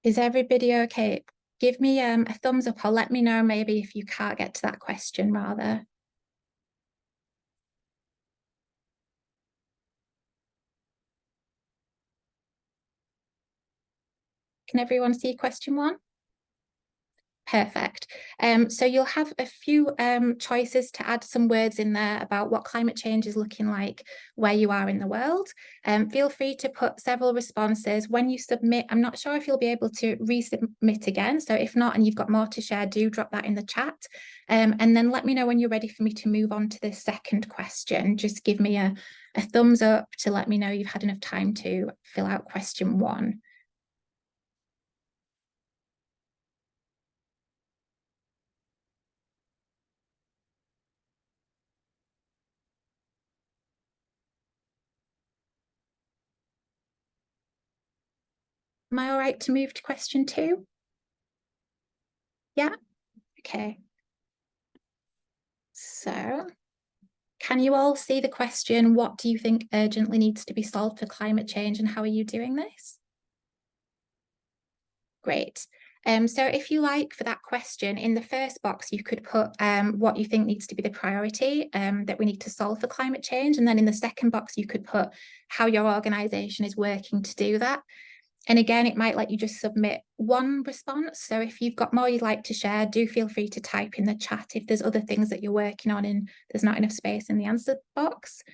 Is everybody okay? Give me a thumbs up or let me know maybe if you can't get to that question rather. Can everyone see question 1? Perfect. So you'll have a few choices to add some words in there about what climate change is looking like where you are in the world. Feel free to put several responses. When you submit, I'm not sure if you'll be able to resubmit again. So if not, and you've got more to share, do drop that in the chat. And then let me know when you're ready for me to move on to the second question. Just give me a thumbs up to let me know you've had enough time to fill out question 1. Am I all right to move to question 2? Yeah, okay. So, can you all see the question, what do you think urgently needs to be solved for climate change and how are you doing this? Great. So if you like, for that question, in the first box, you could put what you think needs to be the priority that we need to solve for climate change. And then in the second box, you could put how your organisation is working to do that. And again, it might let you just submit one response. So if you've got more you'd like to share, do feel free to type in the chat if there's other things that you're working on and there's not enough space in the answer box.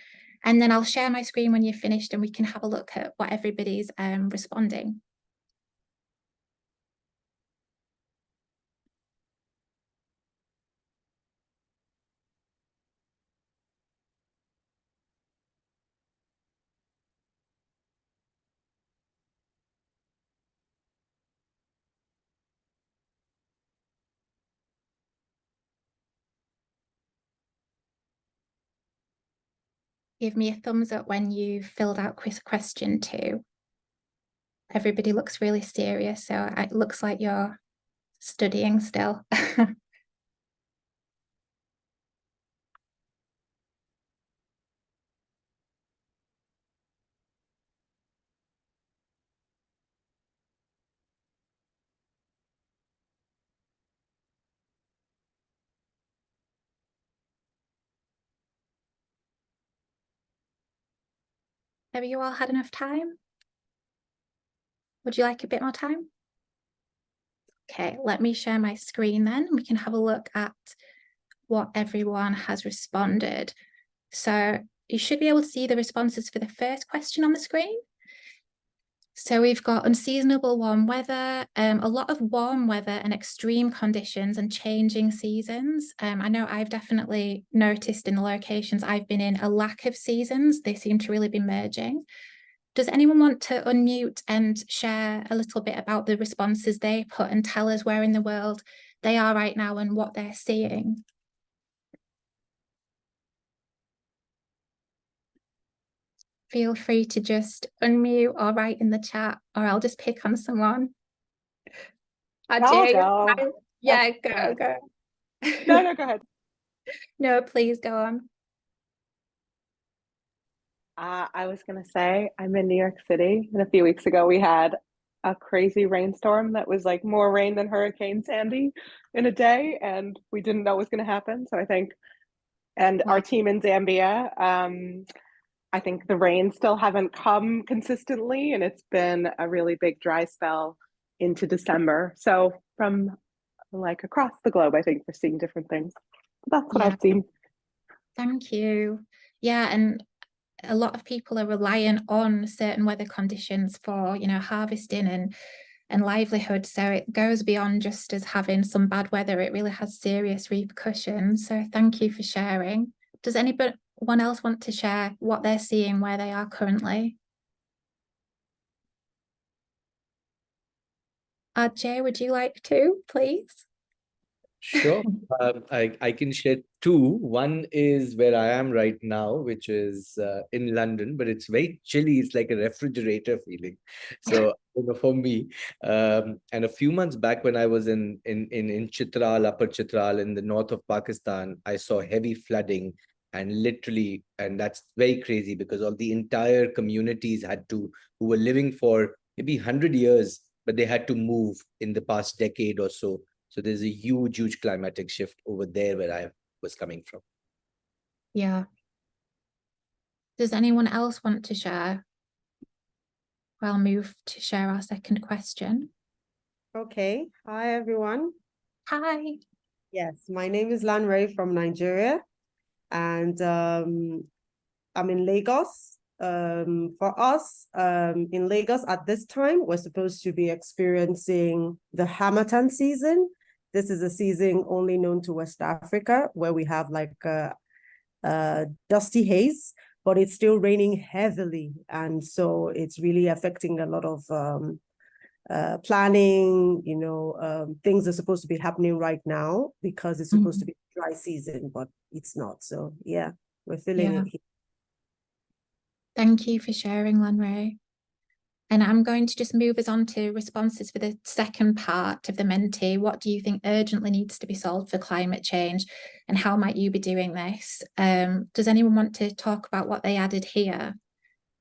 And then I'll share my screen when you're finished and we can have a look at what everybody's responding. Give me a thumbs up when you've filled out question 2. Everybody looks really serious, so it looks like you're studying still. Have you all had enough time? Would you like a bit more time? Okay, let me share my screen then. We can have a look at what everyone has responded. So you should be able to see the responses for the first question on the screen. So we've got unseasonable warm weather, a lot of warm weather and extreme conditions and changing seasons. I know I've definitely noticed in the locations I've been in a lack of seasons. They seem to really be merging. Does anyone want to unmute and share a little bit about the responses they put and tell us where in the world they are right now and what they're seeing? Feel free to just unmute or write in the chat, or I'll just pick on someone. I'll go. Yeah, go. No, go ahead. No, please go on. I was going to say, I'm in New York City, and a few weeks ago we had a crazy rainstorm that was like more rain than Hurricane Sandy in a day, and we didn't know what was going to happen. So I think, and our team in Zambia, I think the rains still haven't come consistently, and it's been a really big dry spell into December. So from like across the globe, I think we're seeing different things. That's what I've seen. Thank you. Yeah, and a lot of people are reliant on certain weather conditions for, harvesting and livelihood. So it goes beyond just as having some bad weather. It really has serious repercussions. So thank you for sharing. Does anyone else want to share what they're seeing where they are currently? Jay, would you like to, please? Sure. I can share two. One is where I am right now, which is in London, but it's very chilly. It's like a refrigerator feeling. So for me, and a few months back when I was in Chitral, Upper Chitral in the north of Pakistan, I saw heavy flooding and literally, and that's very crazy because all the entire communities who were living for maybe 100 years but they had to move in the past decade or so. So there's a huge climatic shift over there where I was coming from. Yeah. Does anyone else want to share? I'll move to share our second question. Okay. Hi, everyone. Hi. Yes, my name is Lanre from Nigeria, and I'm in Lagos. For us, in Lagos at this time, we're supposed to be experiencing the Harmattan season. This is a season only known to West Africa, where we have like dusty haze, but it's still raining heavily, and so it's really affecting a lot of planning. Things are supposed to be happening right now because it's supposed to be dry season, but it's not. So yeah, we're feeling it here. Thank you for sharing, Lanre. And I'm going to just move us on to responses for the second part of the Menti. What do you think urgently needs to be solved for climate change, and how might you be doing this? Does anyone want to talk about what they added here?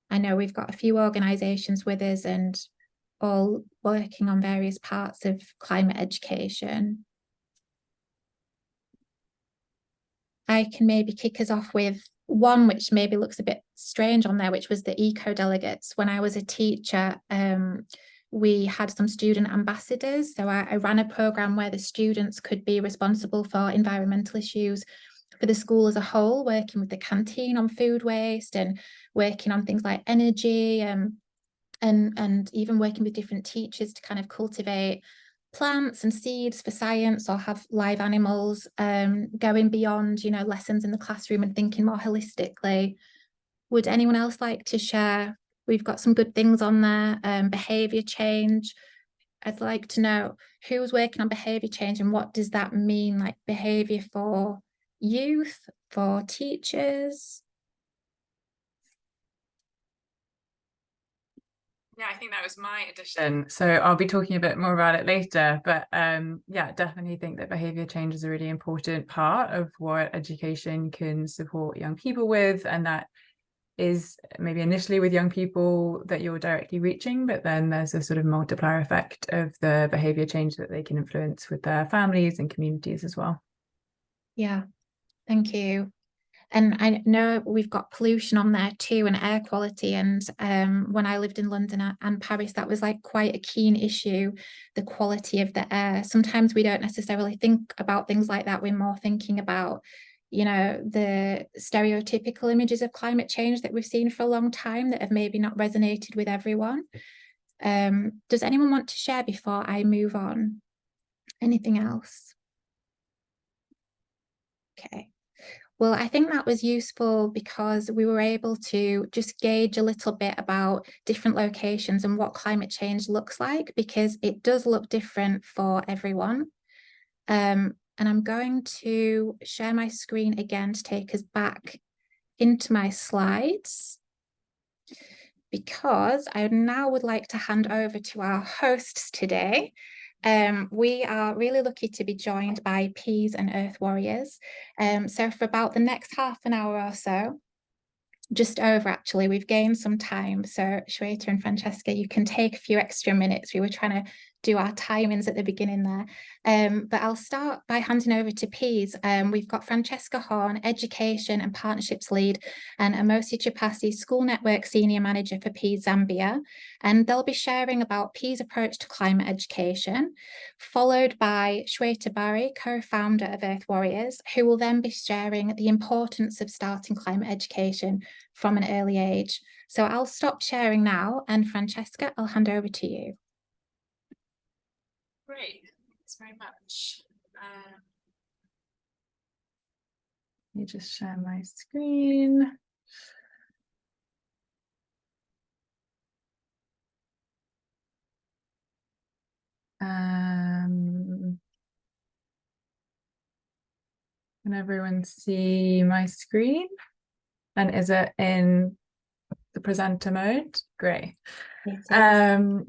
I know we've got a few organisations with us and all working on various parts of climate education. I can maybe kick us off with one which maybe looks a bit strange on there, which was the eco delegates. When I was a teacher, we had some student ambassadors. So I ran a program where the students could be responsible for environmental issues for the school as a whole, working with the canteen on food waste and working on things like energy, and even working with different teachers to kind of cultivate plants and seeds for science, or have live animals, going beyond, lessons in the classroom and thinking more holistically. Would anyone else like to share? We've got some good things on there. Behaviour change. I'd like to know who's working on behaviour change and what does that mean, like behaviour for youth, for teachers? Yeah, I think that was my addition. So I'll be talking a bit more about it later. But yeah, definitely think that behaviour change is a really important part of what education can support young people with. And that is maybe initially with young people that you're directly reaching, but then there's a sort of multiplier effect of the behaviour change that they can influence with their families and communities as well. Yeah, thank you. And I know we've got pollution on there too, and air quality. And when I lived in London and Paris, that was like quite a keen issue, the quality of the air. Sometimes we don't necessarily think about things like that. We're more thinking about, the stereotypical images of climate change that we've seen for a long time that have maybe not resonated with everyone. Does anyone want to share before I move on? Anything else? Okay. Well, I think that was useful because we were able to just gauge a little bit about different locations and what climate change looks like, because it does look different for everyone. And I'm going to share my screen again to take us back into my slides, because I now would like to hand over to our hosts today. We are really lucky to be joined by Peas and Earth Warriors. So for about the next half an hour or so, just over actually, we've gained some time. So Shweta and Francesca, you can take a few extra minutes. We were trying to do our timings at the beginning there. But I'll start by handing over to Peas. We've got Francesca Horn, Education and Partnerships Lead, and Amosi Chapasi, School Network Senior Manager for Peas Zambia. And they'll be sharing about Peas' approach to climate education, followed by Shweta Barry, co-founder of Earth Warriors, who will then be sharing the importance of starting climate education from an early age. So I'll stop sharing now, and Francesca, I'll hand over to you. Great, thanks very much. Let me just share my screen. Can everyone see my screen? And is it in the presenter mode? Great.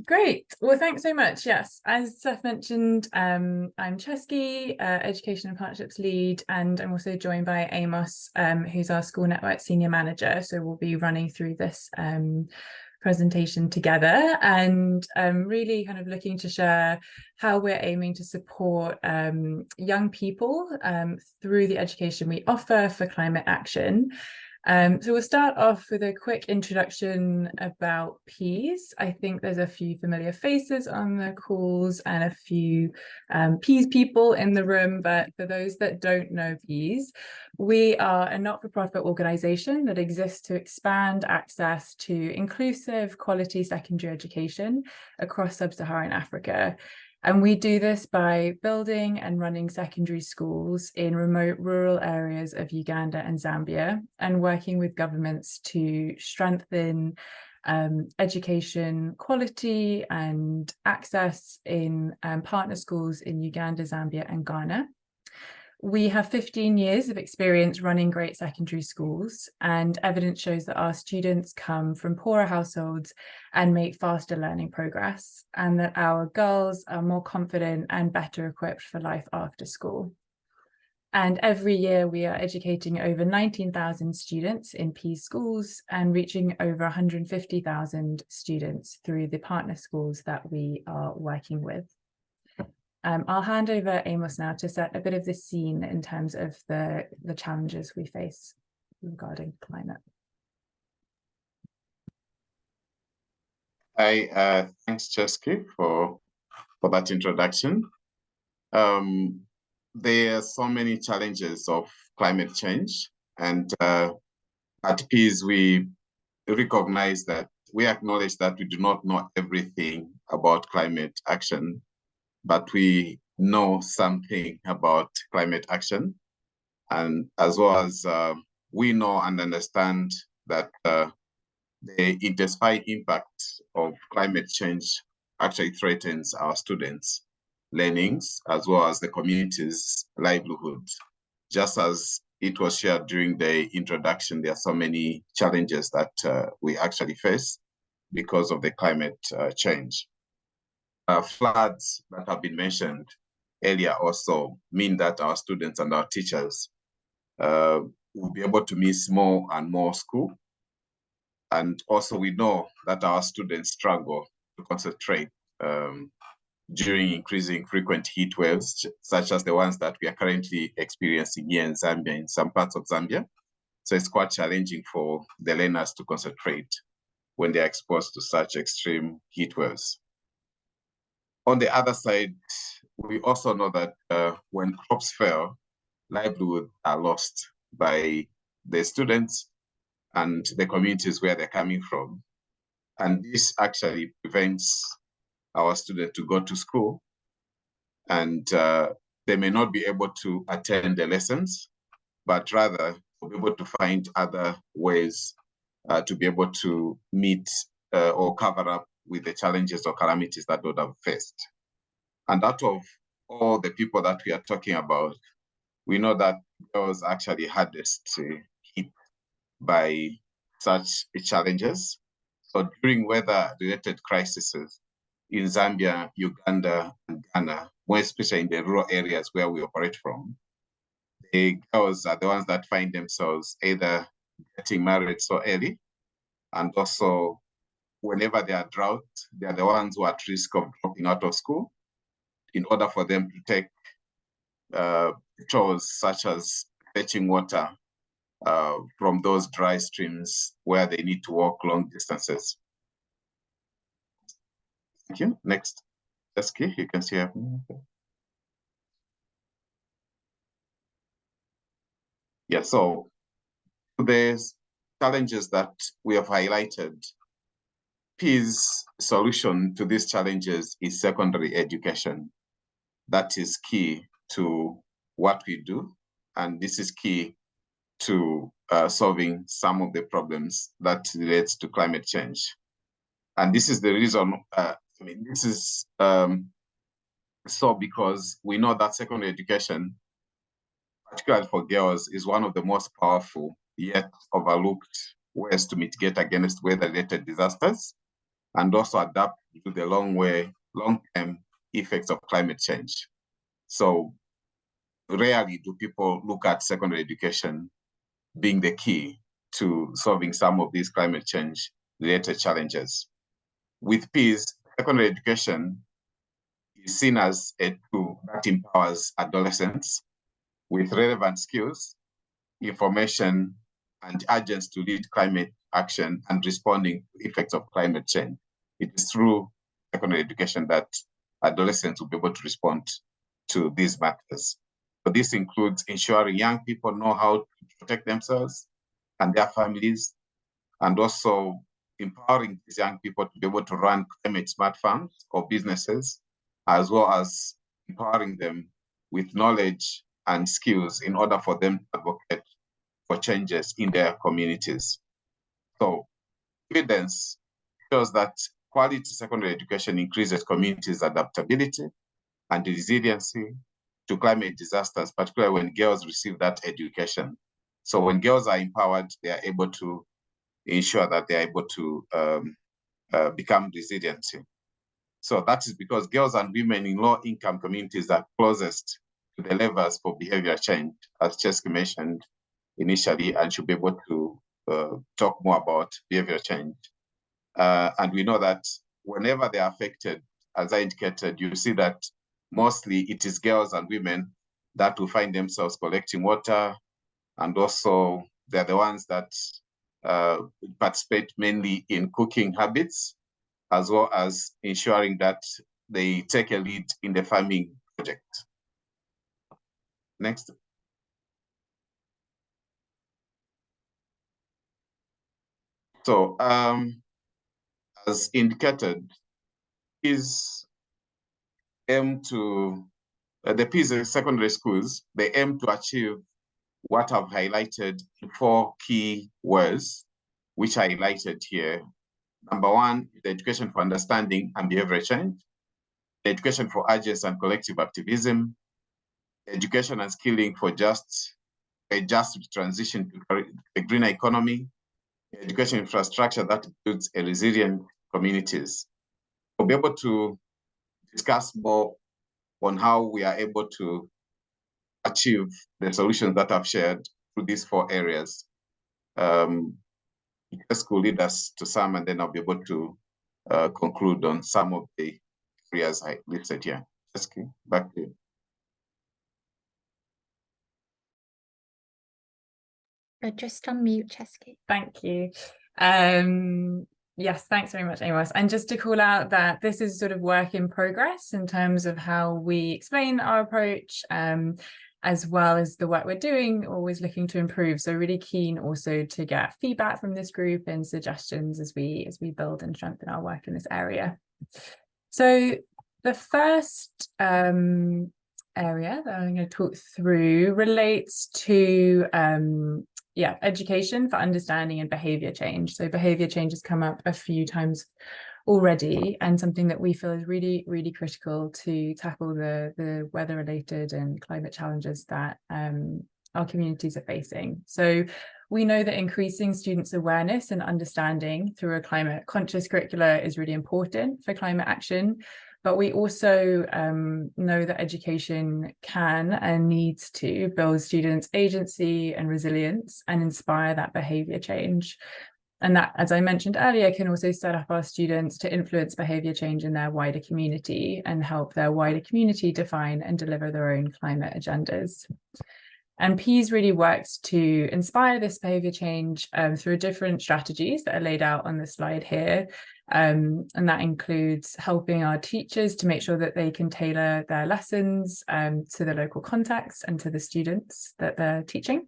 Great. Well, thanks so much. Yes, as Seth mentioned, I'm Chesky, Education and Partnerships Lead, and I'm also joined by Amos, who's our School Network Senior Manager. So we'll be running through this presentation together, and really kind of looking to share how we're aiming to support young people through the education we offer for climate action. So we'll start off with a quick introduction about Peas. I think there's a few familiar faces on the calls and a few Peas people in the room, but for those that don't know Peas, we are a not-for-profit organisation that exists to expand access to inclusive quality secondary education across sub-Saharan Africa. And we do this by building and running secondary schools in remote rural areas of Uganda and Zambia, and working with governments to strengthen education quality and access in partner schools in Uganda, Zambia, and Ghana. We have 15 years of experience running great secondary schools, and evidence shows that our students come from poorer households and make faster learning progress, and that our girls are more confident and better equipped for life after school. And every year we are educating over 19,000 students in Peas schools and reaching over 150,000 students through the partner schools that we are working with. I'll hand over Amos now to set a bit of the scene in terms of the challenges we face regarding climate. Hi, thanks, Chesky, for that introduction. There are so many challenges of climate change, and at Peas we recognize that we acknowledge that we do not know everything about climate action, but we know something about climate action, and as well as we know and understand that the intensified impact of climate change actually threatens our students' learnings as well as the community's livelihoods. Just as it was shared during the introduction, there are so many challenges that we actually face because of the climate change. Floods that have been mentioned earlier also mean that our students and our teachers will be able to miss more and more school. And also we know that our students struggle to concentrate during increasing frequent heat waves, such as the ones that we are currently experiencing here in Zambia, in some parts of Zambia. So it's quite challenging for the learners to concentrate when they're exposed to such extreme heat waves. On the other side, we also know that when crops fail, livelihoods are lost by the students and the communities where they're coming from. And this actually prevents our students to go to school, and they may not be able to attend the lessons, but rather be able to find other ways to be able to meet or cover up with the challenges or calamities that they would have faced. And out of all the people that we are talking about, we know that girls actually hardest hit by such challenges. So during weather-related crises in Zambia, Uganda, and Ghana, more especially in the rural areas where we operate from, the girls are the ones that find themselves either getting married so early, and also whenever there are drought, they are the ones who are at risk of dropping out of school in order for them to take chores such as fetching water from those dry streams where they need to walk long distances. Thank you. Next, Chesky, you can see her. Yeah, so the challenges that we have highlighted, Peas' solution to these challenges is secondary education. That is key to what we do, and this is key to solving some of the problems that relates to climate change. And this is the reason, this is so because we know that secondary education, particularly for girls, is one of the most powerful yet overlooked ways to mitigate against weather-related disasters and also adapt to the long-term effects of climate change. So rarely do people look at secondary education being the key to solving some of these climate change related challenges. With peace, secondary education is seen as a tool that empowers adolescents with relevant skills, information, and agents to lead climate action and responding to the effects of climate change. It is through secondary education that adolescents will be able to respond to these matters. So this includes ensuring young people know how to protect themselves and their families, and also empowering these young people to be able to run climate smart farms or businesses, as well as empowering them with knowledge and skills in order for them to advocate for changes in their communities. So evidence shows that quality secondary education increases communities' adaptability and resiliency to climate disasters, particularly when girls receive that education. So when girls are empowered, they are able to ensure that they are able to become resilient. So that is because girls and women in low-income communities are closest to the levers for behavior change, as Chesky mentioned initially, and should be able to talk more about behavior change. And we know that whenever they are affected, as I indicated, you see that mostly it is girls and women that will find themselves collecting water, and also they're the ones that participate mainly in cooking habits, as well as ensuring that they take a lead in the farming project. Next. So, as indicated, is aim to the PISA secondary schools, they aim to achieve what I've highlighted in 4 key words, which I highlighted here. Number 1, the education for understanding and behavioral change, the education for agency and collective activism, education and skilling for a just transition to a greener economy, education infrastructure that builds a resilient communities. We'll be able to discuss more on how we are able to achieve the solutions that I've shared through these 4 areas. This could lead us to some, and then I'll be able to conclude on some of the areas I listed here. Chesky, back to you. Just on mute, Chesky. Thank you. Yes, thanks very much, Amos. And just to call out that this is sort of work in progress in terms of how we explain our approach, as well as the work we're doing, always looking to improve. So really keen also to get feedback from this group and suggestions as we build and strengthen our work in this area. So the first area that I'm going to talk through relates to education for understanding and behavior change. So behavior change has come up a few times already, and something that we feel is really, really critical to tackle the weather-related and climate challenges that our communities are facing. So we know that increasing students' awareness and understanding through a climate conscious curricula is really important for climate action. But we also know that education can and needs to build students' agency and resilience and inspire that behavior change. And that, as I mentioned earlier, can also set up our students to influence behavior change in their wider community and help their wider community define and deliver their own climate agendas. And PEAS really works to inspire this behavior change through different strategies that are laid out on the slide here. And that includes helping our teachers to make sure that they can tailor their lessons to the local context and to the students that they're teaching.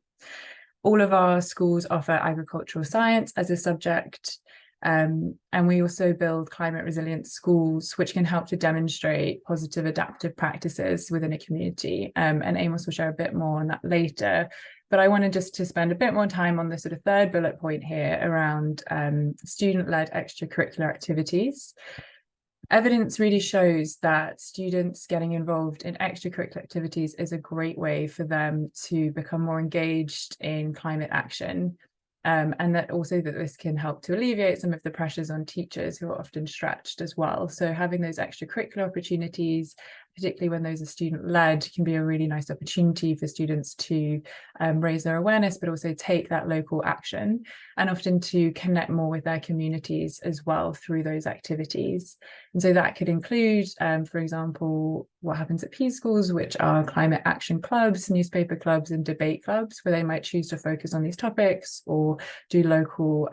All of our schools offer agricultural science as a subject, and we also build climate resilient schools, which can help to demonstrate positive adaptive practices within a community. And Amos will share a bit more on that later. But I wanted just to spend a bit more time on the sort of third bullet point here around student-led extracurricular activities. Evidence really shows that students getting involved in extracurricular activities is a great way for them to become more engaged in climate action, and that also that this can help to alleviate some of the pressures on teachers who are often stretched as well. So having those extracurricular opportunities particularly when those are student-led, can be a really nice opportunity for students to raise their awareness, but also take that local action, and often to connect more with their communities as well through those activities. And so that could include, for example, what happens at Peace Schools, which are climate action clubs, newspaper clubs, and debate clubs, where they might choose to focus on these topics or do local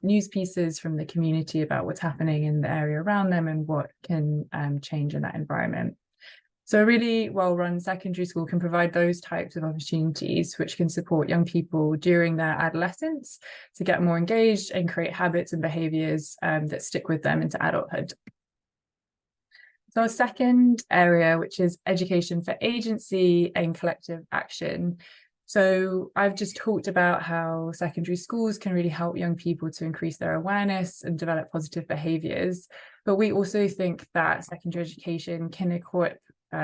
news pieces from the community about what's happening in the area around them and what can change in that environment. So a really well-run secondary school can provide those types of opportunities, which can support young people during their adolescence to get more engaged and create habits and behaviours that stick with them into adulthood. So our second area, which is education for agency and collective action. So I've just talked about how secondary schools can really help young people to increase their awareness and develop positive behaviours. But we also think that secondary education can equip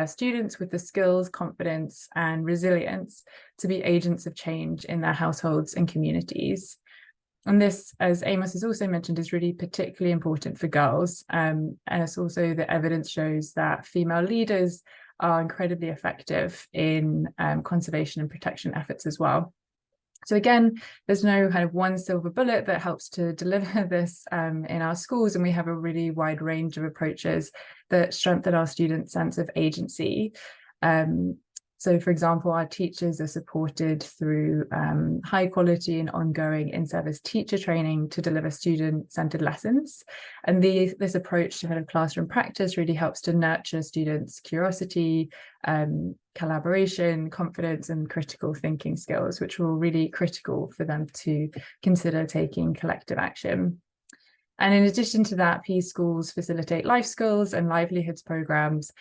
students with the skills, confidence, and resilience to be agents of change in their households and communities. And this, as Amos has also mentioned, is really particularly important for girls. And it's also the evidence shows that female leaders are incredibly effective in conservation and protection efforts as well. So again, there's no kind of one silver bullet that helps to deliver this in our schools, and we have a really wide range of approaches that strengthen our students' sense of agency. So, for example, our teachers are supported through high quality and ongoing in-service teacher training to deliver student-centered lessons. And this approach to kind of classroom practice really helps to nurture students' curiosity, collaboration, confidence, and critical thinking skills, which are really critical for them to consider taking collective action. And in addition to that, Peace Schools facilitate life skills and livelihoods programs,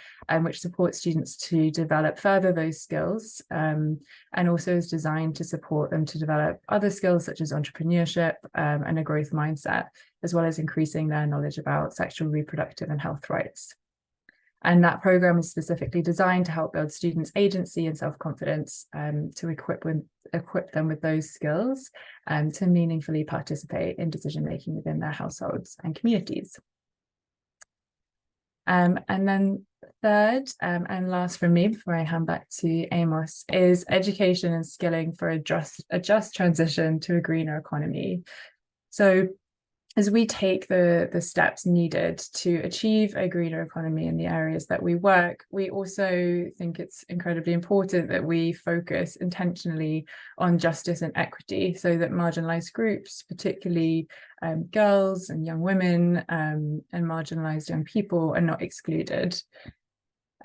which support students to develop further those skills, and also is designed to support them to develop other skills such as entrepreneurship and a growth mindset, as well as increasing their knowledge about sexual, reproductive, and health rights. And that program is specifically designed to help build students' agency and self-confidence to equip them with those skills to meaningfully participate in decision-making within their households and communities. And then third and last from me before I hand back to Amos is education and skilling for a just transition to a greener economy. So as we take the steps needed to achieve a greener economy in the areas that we work, we also think it's incredibly important that we focus intentionally on justice and equity so that marginalised groups, particularly girls and young women and marginalised young people, are not excluded.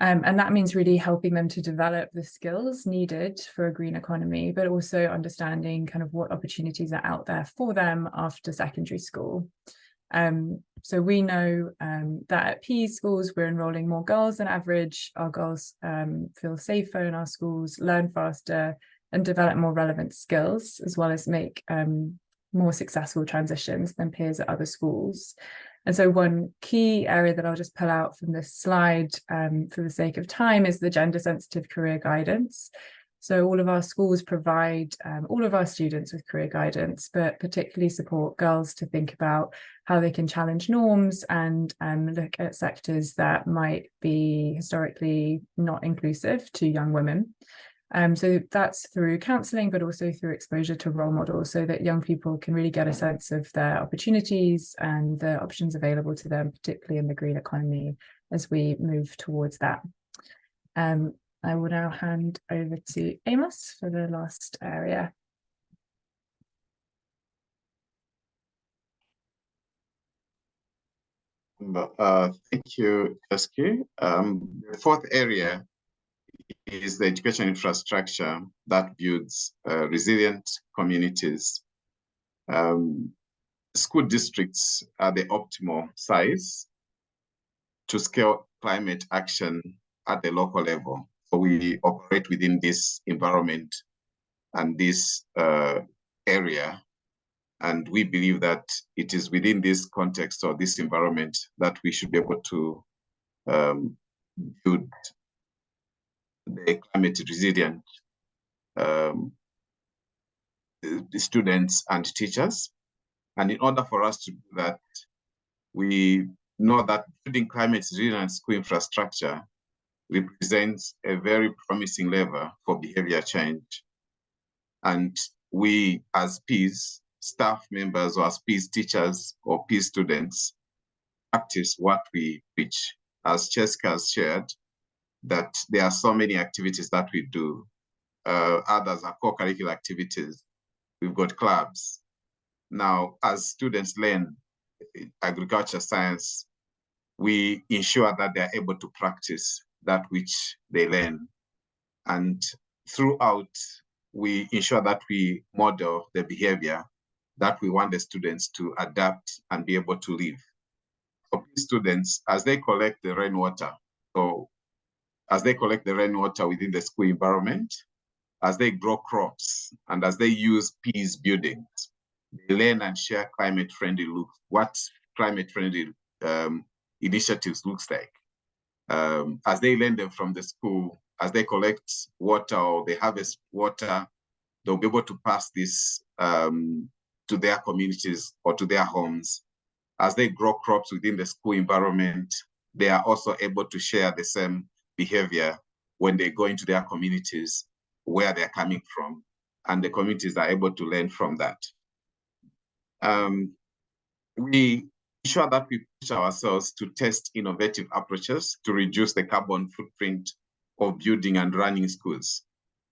And that means really helping them to develop the skills needed for a green economy, but also understanding kind of what opportunities are out there for them after secondary school. So we know that at Peace Schools, we're enrolling more girls than average. Our girls feel safer in our schools, learn faster, and develop more relevant skills, as well as make more successful transitions than peers at other schools. And so one key area that I'll just pull out from this slide for the sake of time is the gender sensitive career guidance. So all of our schools provide all of our students with career guidance, but particularly support girls to think about how they can challenge norms and look at sectors that might be historically not inclusive to young women. So that's through counselling, but also through exposure to role models so that young people can really get a sense of their opportunities and the options available to them, particularly in the green economy as we move towards that. I will now hand over to Amos for the last area. Thank you, Eski. The fourth area is the education infrastructure that builds resilient communities. School districts are the optimal size to scale climate action at the local level. So we operate within this environment and this area. And we believe that it is within this context or this environment that we should be able to build the climate resilient students and teachers. And in order for us to do that, we know that building climate resilient school infrastructure represents a very promising lever for behavior change. And we as peers, staff members, or as peers teachers or peer students, practice what we preach. As Cheska has shared, that there are so many activities that we do. Others are co-curricular activities. We've got clubs. Now, as students learn agriculture science, we ensure that they're able to practice that which they learn. And throughout, we ensure that we model the behavior that we want the students to adapt and be able to live. For students, as they collect the rainwater, so as they collect the rainwater within the school environment, as they grow crops, and as they use peace buildings, they learn and share climate-friendly look, what climate-friendly initiatives looks like. As they learn them from the school, as they collect water or they harvest water, they'll be able to pass this to their communities or to their homes. As they grow crops within the school environment, they are also able to share the same behavior when they go into their communities where they're coming from, and the communities are able to learn from that. We ensure that we push ourselves to test innovative approaches to reduce the carbon footprint of building and running schools.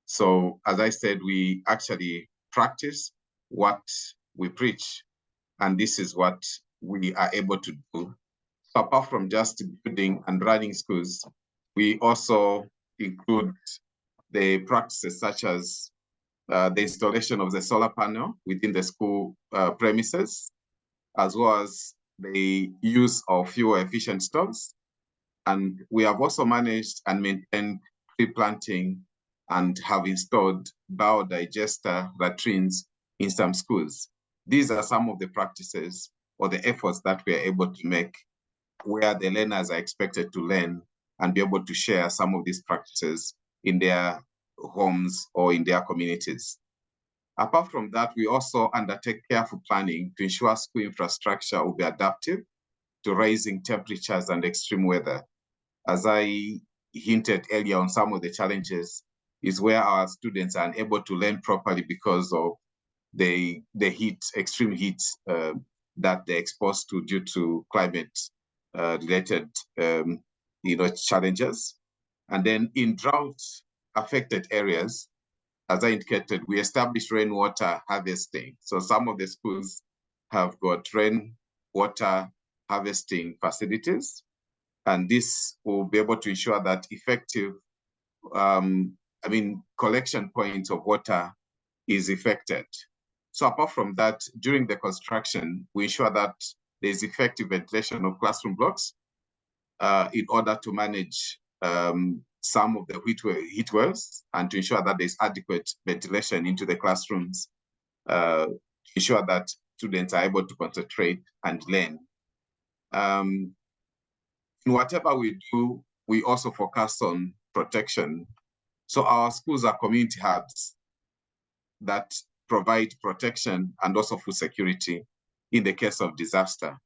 So as I said, we actually practice what we preach, and this is what we are able to do. So apart from just building and running schools, we also include the practices such as the installation of the solar panel within the school premises, as well as the use of fuel efficient stoves. And we have also managed and maintained tree planting and have installed biodigester latrines in some schools. These are some of the practices or the efforts that we are able to make where the learners are expected to learn and be able to share some of these practices in their homes or in their communities. Apart from that, we also undertake careful planning to ensure school infrastructure will be adaptive to rising temperatures and extreme weather. As I hinted earlier on, some of the challenges is where our students are unable to learn properly because of the heat, extreme heat that they're exposed to due to climate related challenges. And then in drought affected areas, as I indicated, we established rainwater harvesting. So some of the schools have got rainwater harvesting facilities, and this will be able to ensure that effective, collection points of water is effected. So apart from that, during the construction, we ensure that there's effective ventilation of classroom blocks in order to manage some of the heat waves and to ensure that there's adequate ventilation into the classrooms, to ensure that students are able to concentrate and learn. In whatever we do, we also focus on protection. So our schools are community hubs that provide protection and also food security in the case of disaster,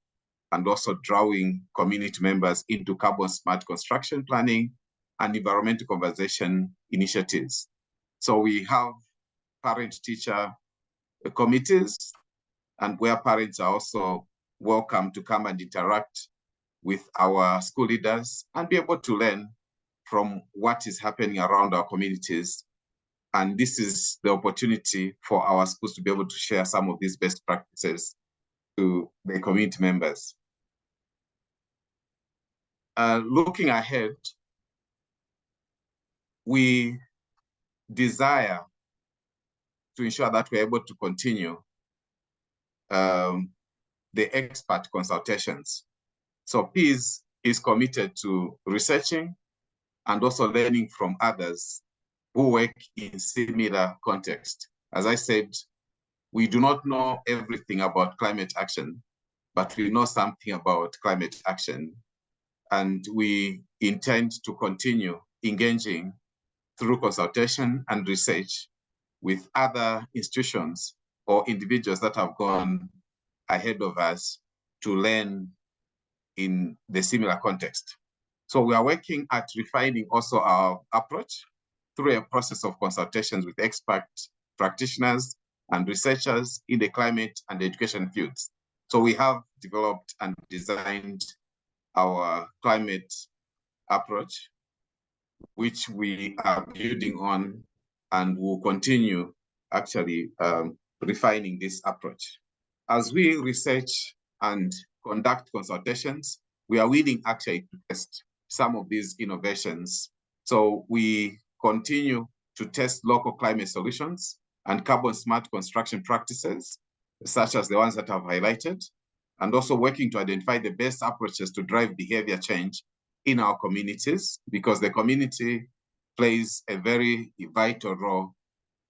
and also drawing community members into carbon smart construction planning and environmental conservation initiatives. So we have parent-teacher committees, and where parents are also welcome to come and interact with our school leaders and be able to learn from what is happening around our communities. And this is the opportunity for our schools to be able to share some of these best practices to the community members. Looking ahead, we desire to ensure that we're able to continue the expert consultations. So PEACE is committed to researching and also learning from others who work in similar context. As I said, we do not know everything about climate action, but we know something about climate action. And we intend to continue engaging through consultation and research with other institutions or individuals that have gone ahead of us to learn in the similar context. So we are working at refining also our approach through a process of consultations with expert practitioners and researchers in the climate and education fields. So we have developed and designed our climate approach, which we are building on and will continue actually refining this approach. As we research and conduct consultations, we are willing actually to test some of these innovations. So we continue to test local climate solutions and carbon smart construction practices, such as the ones that I've highlighted, and also working to identify the best approaches to drive behavior change in our communities, because the community plays a very vital role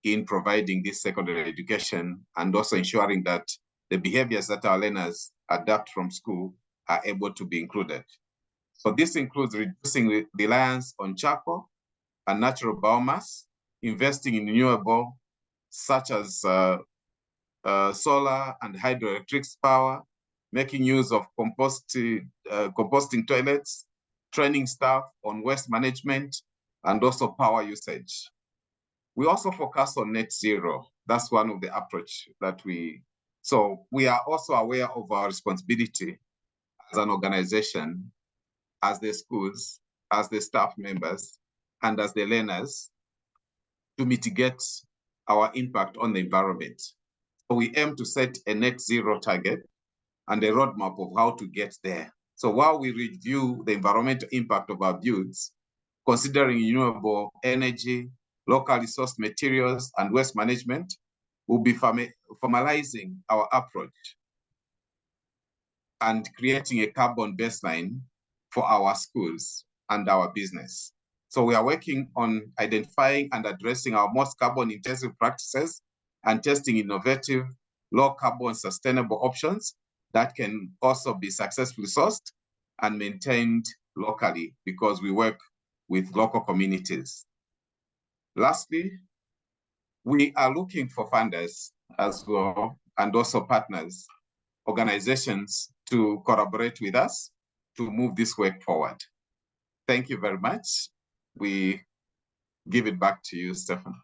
in providing this secondary education and also ensuring that the behaviors that our learners adapt from school are able to be included. So this includes reducing reliance on charcoal and natural biomass, investing in renewable, such as solar and hydroelectric power, making use of composting toilets, training staff on waste management, and also power usage. We also focus on net zero. That's one of the approach that so we are also aware of our responsibility as an organization, as the schools, as the staff members, and as the learners to mitigate our impact on the environment. So we aim to set a net zero target and a roadmap of how to get there. So while we review the environmental impact of our builds, considering renewable energy, locally sourced materials, and waste management, we'll be formalizing our approach and creating a carbon baseline for our schools and our business. So we are working on identifying and addressing our most carbon-intensive practices and testing innovative, low-carbon sustainable options that can also be successfully sourced and maintained locally, because we work with local communities. Lastly, we are looking for funders as well, and also partners, organizations to collaborate with us to move this work forward. Thank you very much. We give it back to you, Stefan.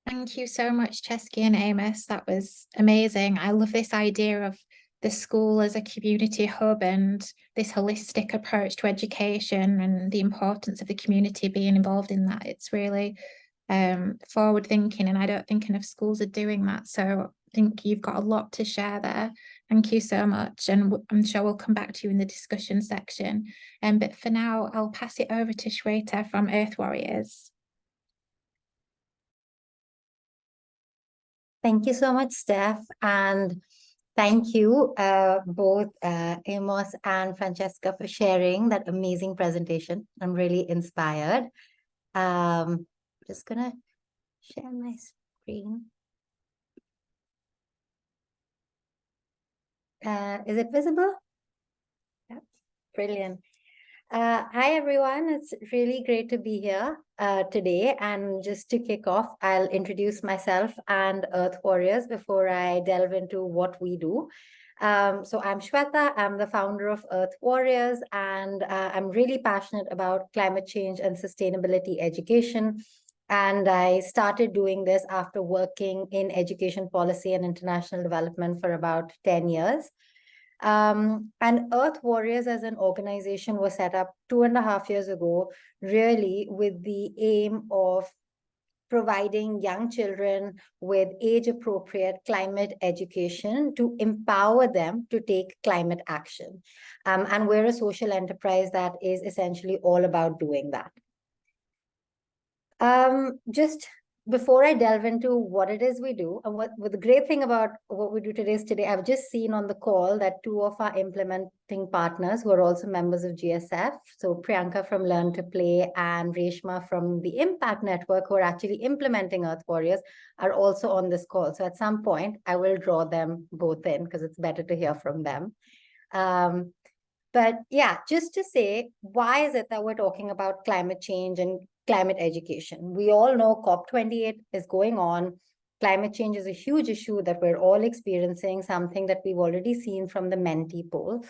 Thank you so much, Chesky and Amos. That was amazing. I love this idea of the school as a community hub and this holistic approach to education and the importance of the community being involved in that. It's really forward thinking, and I don't think enough schools are doing that. So I think you've got a lot to share there. Thank you so much. And I'm sure we'll come back to you in the discussion section. But for now, I'll pass it over to Shweta from Earth Warriors. Thank you so much, Steph, and thank you both Amos and Francesca for sharing that amazing presentation. I'm really inspired. Just gonna share my screen. Is it visible? Yeah, brilliant. Hi, everyone. It's really great to be here today. And just to kick off, I'll introduce myself and Earth Warriors before I delve into what we do. So I'm Shweta. I'm the founder of Earth Warriors, and I'm really passionate about climate change and sustainability education. And I started doing this after working in education policy and international development for about 10 years. And Earth Warriors as an organization was set up 2.5 years ago, really with the aim of providing young children with age-appropriate climate education to empower them to take climate action. And we're a social enterprise that is essentially all about doing that. Just before I delve into what it is we do, and what the great thing about what we do today, I've just seen on the call that 2 of our implementing partners who are also members of GSF, so Priyanka from Learn to Play and Reshma from the Impact Network, who are actually implementing Earth Warriors, are also on this call. So at some point, I will draw them both in because it's better to hear from them. But yeah, just to say, why is it that we're talking about climate change and climate education? We all know COP28 is going on. Climate change is a huge issue that we're all experiencing, something that we've already seen from the Menti poll.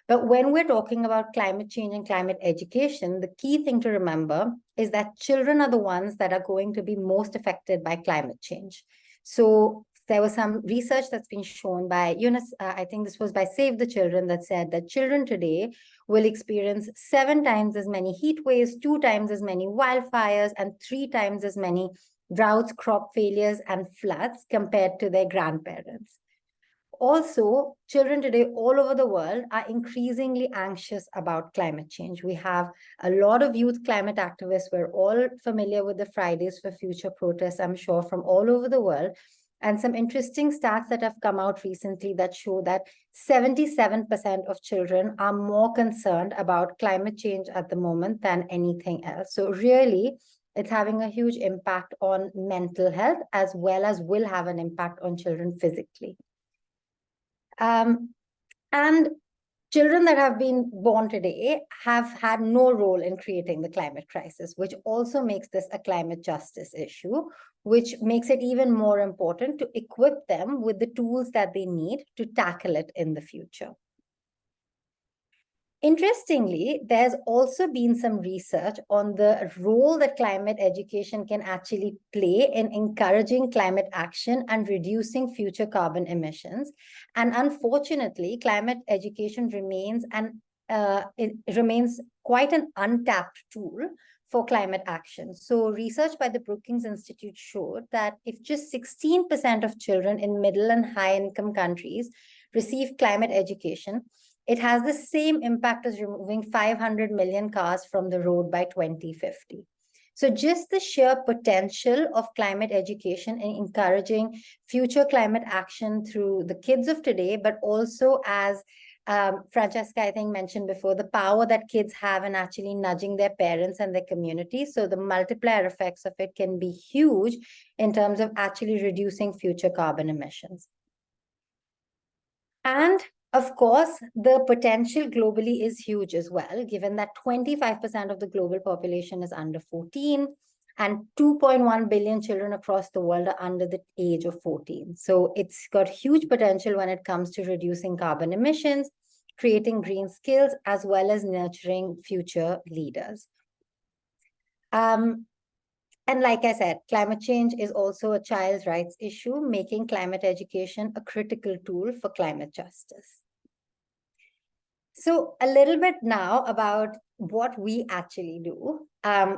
But when we're talking about climate change and climate education, the key thing to remember is that children are the ones that are going to be most affected by climate change. So there was some research that's been shown by I think this was by Save the Children, that said that children today will experience 7 times as many heat waves, 2 times as many wildfires, and 3 times as many droughts, crop failures, and floods compared to their grandparents. Also, children today all over the world are increasingly anxious about climate change. We have a lot of youth climate activists. We're all familiar with the Fridays for Future protests, I'm sure, from all over the world. And some interesting stats that have come out recently that show that 77% of children are more concerned about climate change at the moment than anything else. So really, it's having a huge impact on mental health, as well as will have an impact on children physically. And children that have been born today have had no role in creating the climate crisis, which also makes this a climate justice issue, which makes it even more important to equip them with the tools that they need to tackle it in the future. Interestingly, there's also been some research on the role that climate education can actually play in encouraging climate action and reducing future carbon emissions. And unfortunately, climate education remains quite an untapped tool for climate action. So research by the Brookings Institute showed that if just 16% of children in middle and high income countries receive climate education, it has the same impact as removing 500 million cars from the road by 2050. So just the sheer potential of climate education and encouraging future climate action through the kids of today, but also, as Francesca, I think, mentioned before, the power that kids have in actually nudging their parents and their community. So the multiplier effects of it can be huge in terms of actually reducing future carbon emissions. And of course, the potential globally is huge as well, given that 25% of the global population is under 14 and 2.1 billion children across the world are under the age of 14. So it's got huge potential when it comes to reducing carbon emissions, creating green skills, as well as nurturing future leaders. And like I said, climate change is also a child's rights issue, making climate education a critical tool for climate justice. So a little bit now about what we actually do.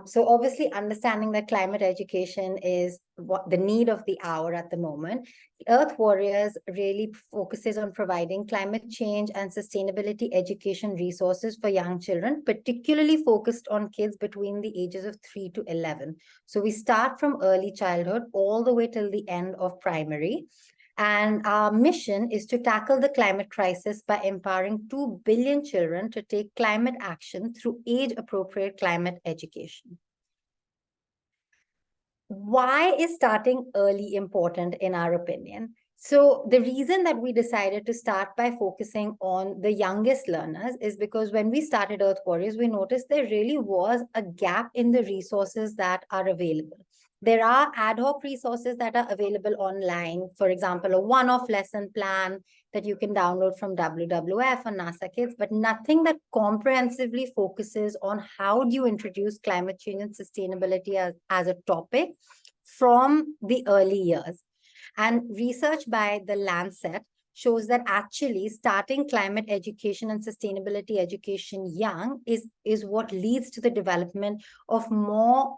So obviously understanding that climate education is what the need of the hour at the moment. Earth Warriors really focuses on providing climate change and sustainability education resources for young children, particularly focused on kids between the ages of 3 to 11. So we start from early childhood all the way till the end of primary. And our mission is to tackle the climate crisis by empowering 2 billion children to take climate action through age-appropriate climate education. Why is starting early important in our opinion? So the reason that we decided to start by focusing on the youngest learners is because when we started Earth Warriors, we noticed there really was a gap in the resources that are available. There are ad hoc resources that are available online. For example, a one-off lesson plan that you can download from WWF or NASA Kids, but nothing that comprehensively focuses on how do you introduce climate change and sustainability as a topic from the early years. And research by the Lancet shows that actually starting climate education and sustainability education young is what leads to the development of more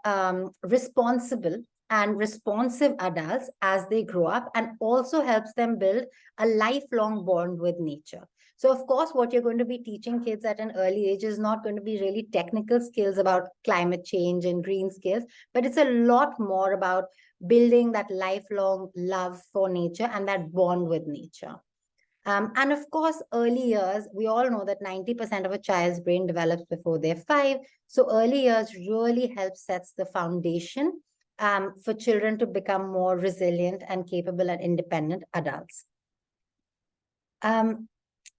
responsible and responsive adults as they grow up, and also helps them build a lifelong bond with nature. So of course, what you're going to be teaching kids at an early age is not going to be really technical skills about climate change and green skills, but it's a lot more about building that lifelong love for nature and that bond with nature. And of course, early years, we all know that 90% of a child's brain develops before they're 5. So early years really helps sets the foundation for children to become more resilient and capable and independent adults.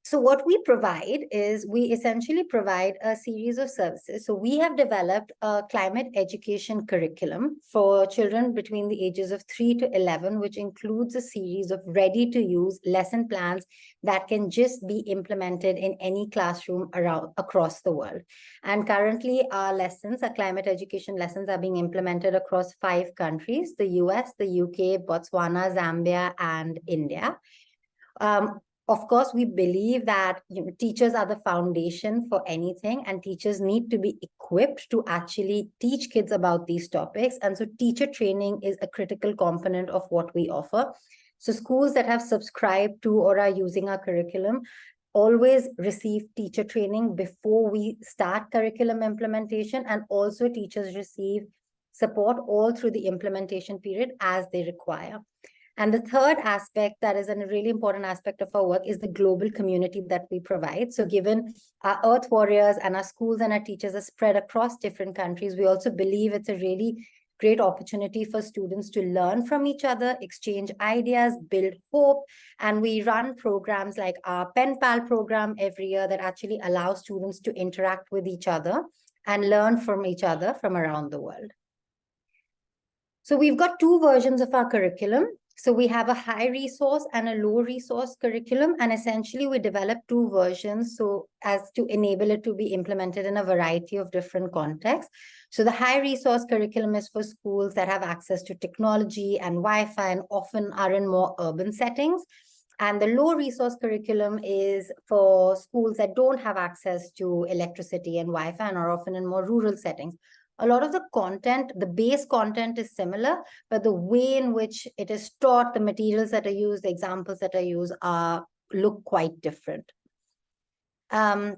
So what we provide is we essentially provide a series of services. So we have developed a climate education curriculum for children between the ages of 3 to 11, which includes a series of ready-to-use lesson plans that can just be implemented in any classroom across the world. And currently our climate education lessons are being implemented across 5 countries, the US, the UK, Botswana, Zambia, and India. Of course, we believe that teachers are the foundation for anything, and teachers need to be equipped to actually teach kids about these topics. And so teacher training is a critical component of what we offer. So schools that have subscribed to or are using our curriculum always receive teacher training before we start curriculum implementation, and also teachers receive support all through the implementation period as they require. And the third aspect that is a really important aspect of our work is the global community that we provide. So given our Earth Warriors and our schools and our teachers are spread across different countries, we also believe it's a really great opportunity for students to learn from each other, exchange ideas, build hope. And we run programs like our Pen Pal program every year that actually allows students to interact with each other and learn from each other from around the world. So we've got 2 versions of our curriculum. So we have a high resource and a low resource curriculum, and essentially we developed 2 versions so as to enable it to be implemented in a variety of different contexts. So the high resource curriculum is for schools that have access to technology and Wi-Fi and often are in more urban settings. And the low resource curriculum is for schools that don't have access to electricity and Wi-Fi and are often in more rural settings. A lot of the content, the base content is similar, but the way in which it is taught, the materials that are used, the examples that are used look quite different. And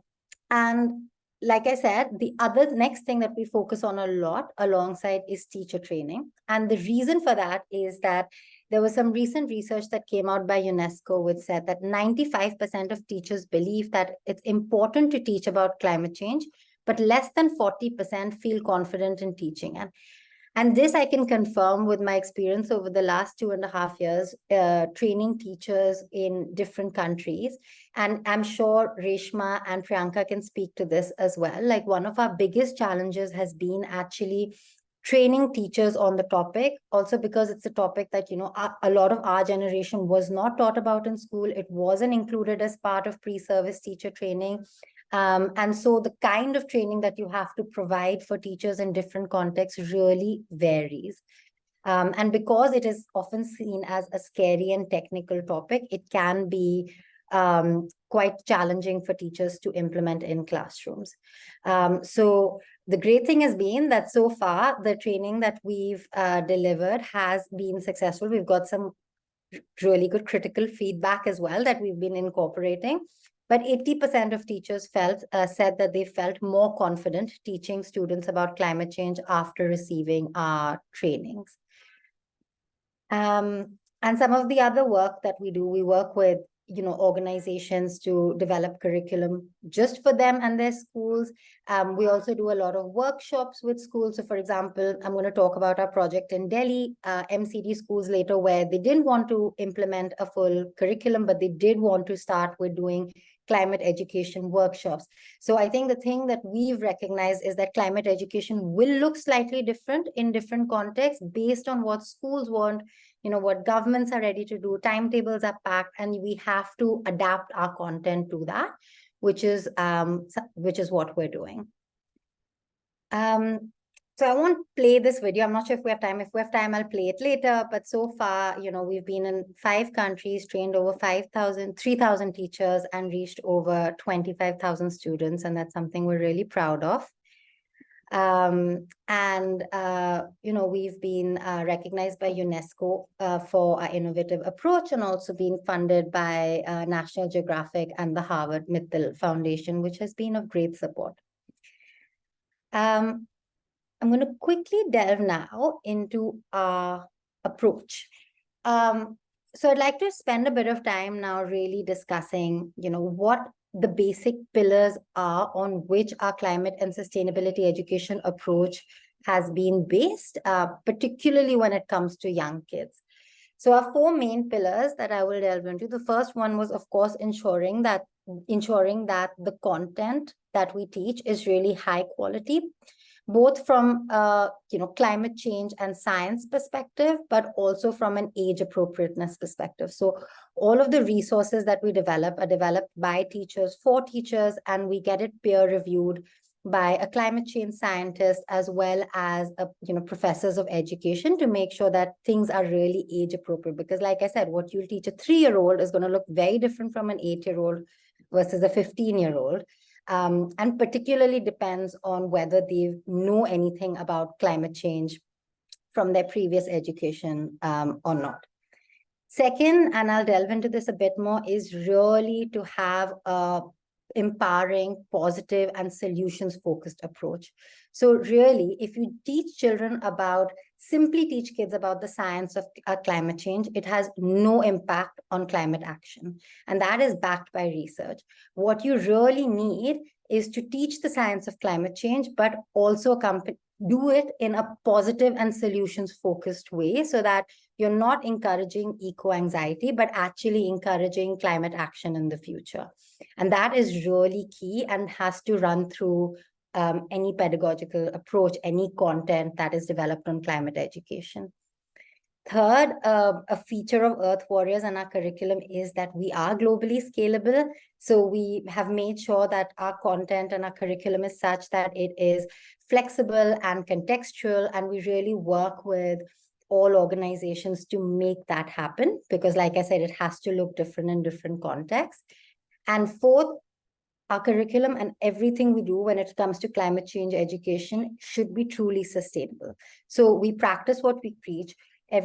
like I said, the next thing that we focus on a lot alongside is teacher training. And the reason for that is that there was some recent research that came out by UNESCO which said that 95% of teachers believe that it's important to teach about climate change, but less than 40% feel confident in teaching. And this I can confirm with my experience over the last 2.5 years, training teachers in different countries. And I'm sure Reshma and Priyanka can speak to this as well. Like, one of our biggest challenges has been actually training teachers on the topic, also because it's a topic that, a lot of our generation was not taught about in school. It wasn't included as part of pre-service teacher training. And so the kind of training that you have to provide for teachers in different contexts really varies. And because it is often seen as a scary and technical topic, it can be quite challenging for teachers to implement in classrooms. So the great thing has been that so far, the training that we've delivered has been successful. We've got some really good critical feedback as well that we've been incorporating. But 80% of teachers said that they felt more confident teaching students about climate change after receiving our trainings. And some of the other work that we do, we work with organizations to develop curriculum just for them and their schools. We also do a lot of workshops with schools. So for example, I'm going to talk about our project in Delhi, MCD schools later, where they didn't want to implement a full curriculum, but they did want to start with doing climate education workshops. So I think the thing that we've recognized is that climate education will look slightly different in different contexts based on what schools want, what governments are ready to do, timetables are packed, and we have to adapt our content to that, which is what we're doing. So I won't play this video. I'm not sure if we have time. If we have time, I'll play it later. But so far, we've been in 5 countries, trained over 3,000 teachers, and reached over 25,000 students. And that's something we're really proud of. We've been recognized by UNESCO for our innovative approach, and also been funded by National Geographic and the Harvard Mittal Foundation, which has been of great support. I'm going to quickly delve now into our approach. So I'd like to spend a bit of time now really discussing, what the basic pillars are on which our climate and sustainability education approach has been based, particularly when it comes to young kids. So our 4 main pillars that I will delve into. The first one was, of course, ensuring that ensuring that the content that we teach is really high quality, both from climate change and science perspective, but also from an age appropriateness perspective. So all of the resources that we develop are developed by teachers for teachers, and we get it peer reviewed by a climate change scientist as well as professors of education to make sure that things are really age appropriate. Because like I said, what you'll teach a 3-year-old is going to look very different from an 8-year-old versus a 15-year-old. And particularly depends on whether they know anything about climate change from their previous education or not. Second, and I'll delve into this a bit more, is really to have a empowering, positive, and solutions-focused approach. So really, if you simply teach kids about the science of climate change, it has no impact on climate action. And that is backed by research. What you really need is to teach the science of climate change, but also do it in a positive and solutions-focused way so that you're not encouraging eco-anxiety, but actually encouraging climate action in the future. And that is really key and has to run through any pedagogical approach, any content that is developed on climate education. Third, a feature of Earth Warriors and our curriculum is that we are globally scalable. So we have made sure that our content and our curriculum is such that it is flexible and contextual, and we really work with all organizations to make that happen, because like I said, it has to look different in different contexts. And fourth, our curriculum and everything we do when it comes to climate change education should be truly sustainable. So we practice what we preach. A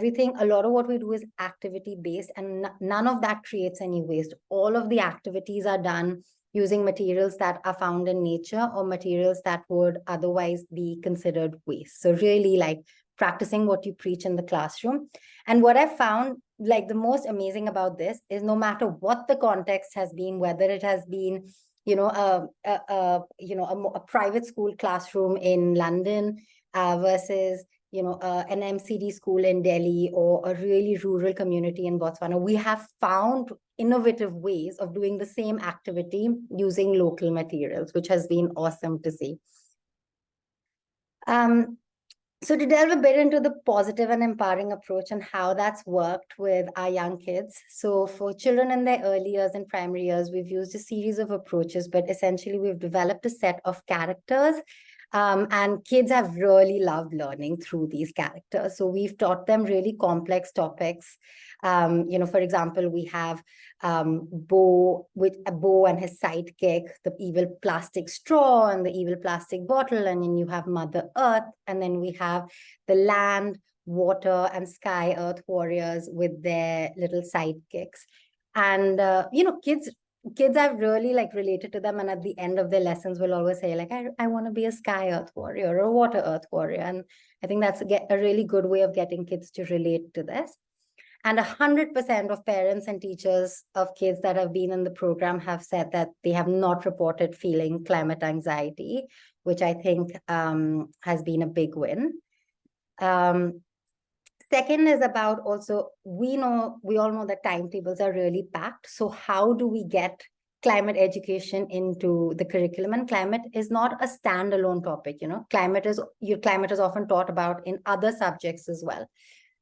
lot of what we do is activity based, and none of that creates any waste. All of the activities are done using materials that are found in nature or materials that would otherwise be considered waste. So really like practicing what you preach in the classroom. And what I found like the most amazing about this is no matter what the context has been, whether it has been a private school classroom in London versus an MCD school in Delhi or a really rural community in Botswana, we have found innovative ways of doing the same activity using local materials, which has been awesome to see. So to delve a bit into the positive and empowering approach and how that's worked with our young kids. So for children in their early years and primary years, we've used a series of approaches, but essentially we've developed a set of characters. And kids have really loved learning through these characters. So we've taught them really complex topics. For example, we have Bo and his sidekick, the evil plastic straw and the evil plastic bottle. And then you have Mother Earth. And then we have the land, water, and sky Earth Warriors with their little sidekicks. And, kids have really like related to them, and at the end of their lessons will always say like, I want to be a sky Earth Warrior or a water Earth Warrior. And I think that's a really good way of getting kids to relate to this. And 100% of parents and teachers of kids that have been in the program have said that they have not reported feeling climate anxiety, which I think has been a big win. Second is about also, we all know that timetables are really packed. So how do we get climate education into the curriculum? And climate is not a standalone topic, climate is often taught about in other subjects as well.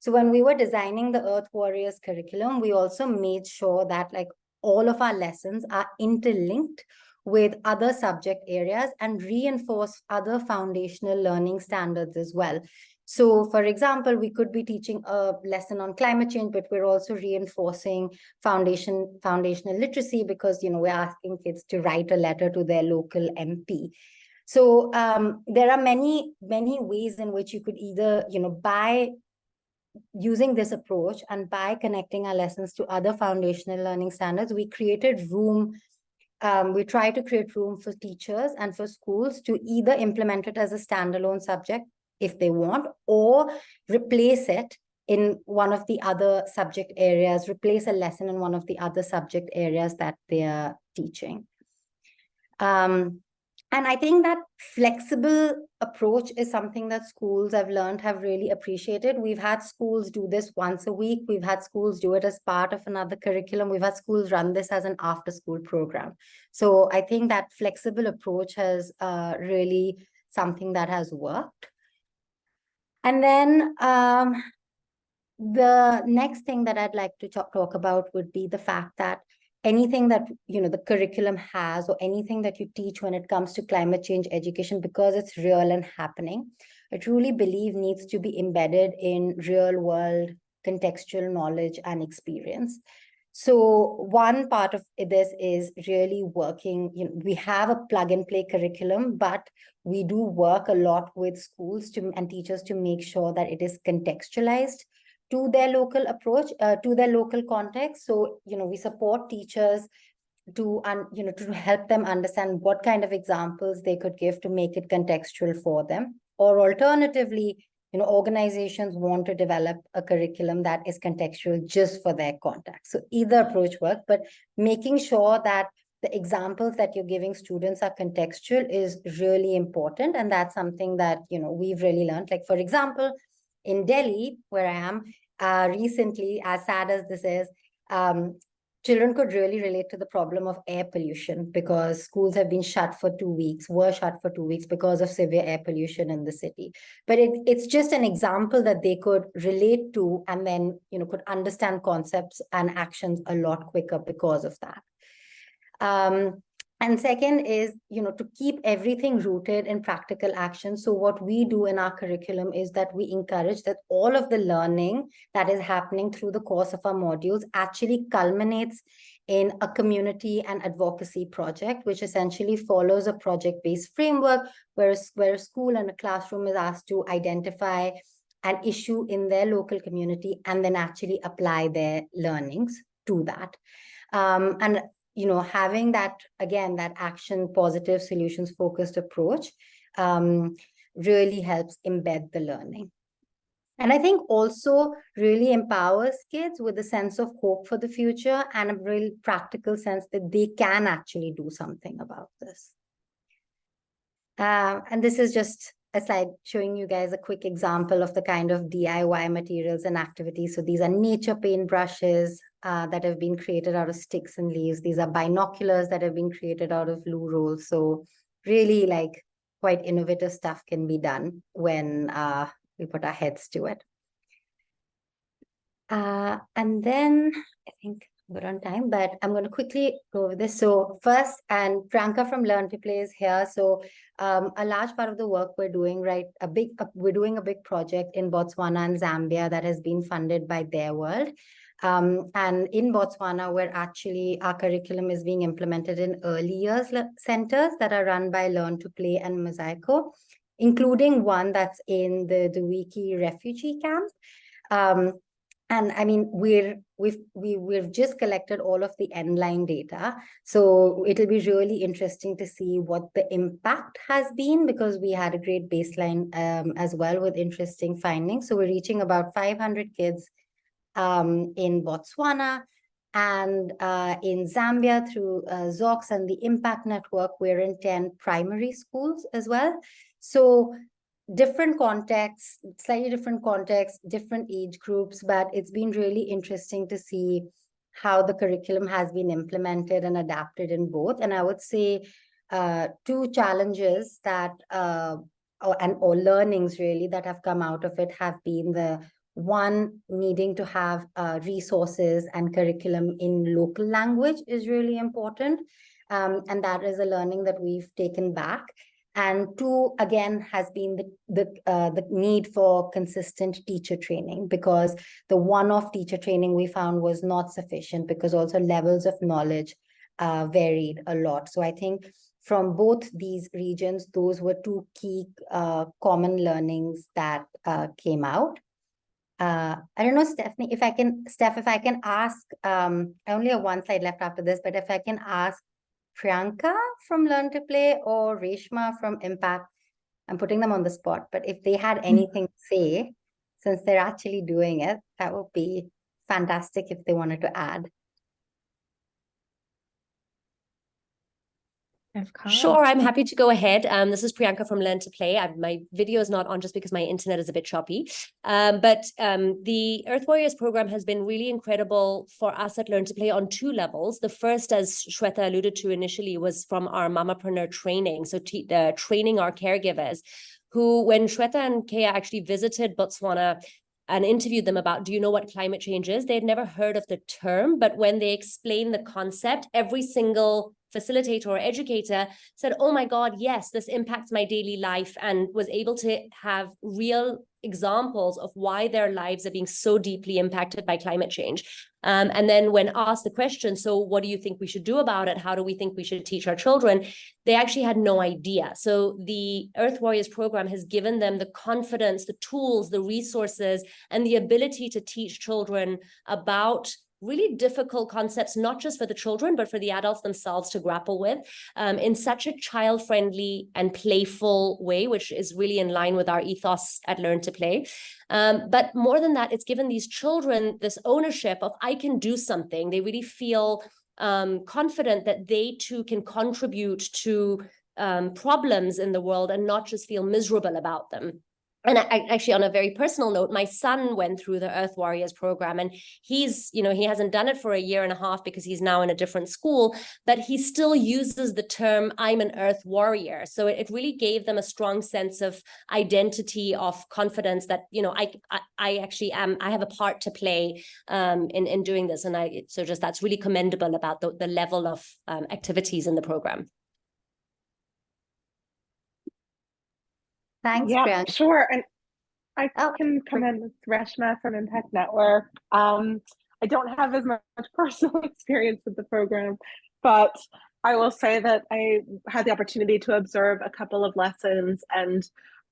So when we were designing the Earth Warriors curriculum, we also made sure that like all of our lessons are interlinked with other subject areas and reinforce other foundational learning standards as well. So, for example, we could be teaching a lesson on climate change, but we're also reinforcing foundational literacy because, we're asking kids to write a letter to their local MP. So there are many, many ways in which you could either, by using this approach and by connecting our lessons to other foundational learning standards, we created room. We try to create room for teachers and for schools to either implement it as a standalone subject if they want, or replace it in one of the other subject areas, replace a lesson in one of the other subject areas that they are teaching. And I think that flexible approach is something that schools I've learned have really appreciated. We've had schools do this once a week. We've had schools do it as part of another curriculum. We've had schools run this as an after-school program. So I think that flexible approach has really something that has worked. And then the next thing that I'd like to talk about would be the fact that anything that the curriculum has, or anything that you teach when it comes to climate change education, because it's real and happening, I truly believe needs to be embedded in real world contextual knowledge and experience. So one part of this is really working, we have a plug and play curriculum, but we do work a lot with schools and teachers to make sure that it is contextualized to their local approach, to their local context. So, we support teachers to help them understand what kind of examples they could give to make it contextual for them. Or alternatively, organizations want to develop a curriculum that is contextual just for their context. So either approach works, but making sure that the examples that you're giving students are contextual is really important. And that's something that, we've really learned. Like, for example, in Delhi, where I am, recently, as sad as this is, children could really relate to the problem of air pollution, because schools have been shut for 2 weeks, were shut for 2 weeks because of severe air pollution in the city. But it's just an example that they could relate to, and then, could understand concepts and actions a lot quicker because of that. And second is, to keep everything rooted in practical action. So what we do in our curriculum is that we encourage that all of the learning that is happening through the course of our modules actually culminates in a community and advocacy project, which essentially follows a project-based framework where a school and a classroom is asked to identify an issue in their local community and then actually apply their learnings to that. And having that, again, that action, positive, solutions focused approach really helps embed the learning. And I think also really empowers kids with a sense of hope for the future and a real practical sense that they can actually do something about this. And this is just a slide showing you guys a quick example of the kind of DIY materials and activities. So these are nature paint brushes that have been created out of sticks and leaves. These are binoculars that have been created out of loo rolls. So really, like, quite innovative stuff can be done when we put our heads to it. And then I think we're on time, but I'm going to quickly go over this. So first, and Priyanka from Learn to Play is here. So a large part of the work we're doing, we're doing a big project in Botswana and Zambia that has been funded by Their World. And in Botswana, our curriculum is being implemented in early years centers that are run by Learn to Play and Mosaico, including one that's in the Wiki refugee camp. And I mean, we've just collected all of the end-line data. So it'll be really interesting to see what the impact has been, because we had a great baseline as well with interesting findings. So we're reaching about 500 kids in Botswana, and in Zambia through ZOX and the Impact Network, we're in 10 primary schools as well. So different contexts, slightly different contexts, different age groups, but it's been really interesting to see how the curriculum has been implemented and adapted in both. And I would say two challenges that, or learnings really that have come out of it have been the one, needing to have resources and curriculum in local language is really important. And that is a learning that we've taken back. And two, again, has been the need for consistent teacher training, because the one-off teacher training we found was not sufficient, because also levels of knowledge varied a lot. So I think from both these regions, those were two key common learnings that came out. I don't know, Stephanie, if I can ask, I only have one slide left after this, but if I can ask Priyanka from Learn to Play or Reshma from Impact, I'm putting them on the spot, but if they had anything to say, since they're actually doing it, that would be fantastic if they wanted to add. of course. Sure, I'm happy to go ahead. This is Priyanka from Learn to Play. My video is not on just because my internet is a bit choppy. But the Earth Warriors program has been really incredible for us at Learn to Play on 2 levels. The first, as Shweta alluded to initially, was from our Mamapreneur training. So training our caregivers who, when Shweta and Kea actually visited Botswana and interviewed them about, do you know what climate change is? They'd never heard of the term, but when they explained the concept, every single facilitator or educator said, oh my God, yes, this impacts my daily life, and was able to have real examples of why their lives are being so deeply impacted by climate change. And then when asked the question, so what do you think we should do about it? How do we think we should teach our children? They actually had no idea. So the Earth Warriors program has given them the confidence, the tools, the resources, and the ability to teach children about really difficult concepts, not just for the children, but for the adults themselves to grapple with in such a child-friendly and playful way, which is really in line with our ethos at Learn to Play. But more than that, it's given these children this ownership of, I can do something. They really feel confident that they too can contribute to problems in the world and not just feel miserable about them. And actually, on a very personal note, my son went through the Earth Warriors program, and he's, he hasn't done it for 1.5 years because he's now in a different school, but he still uses the term, I'm an Earth Warrior. So it really gave them a strong sense of identity, of confidence that, I actually am, I have a part to play in doing this. And so that's really commendable about the level of activities in the program. Thanks, Yeah, Priyanka. sure. And I Oh, can come in with Reshma from Impact Network. I don't have as much personal experience with the program, but I will say that I had the opportunity to observe a couple of lessons, and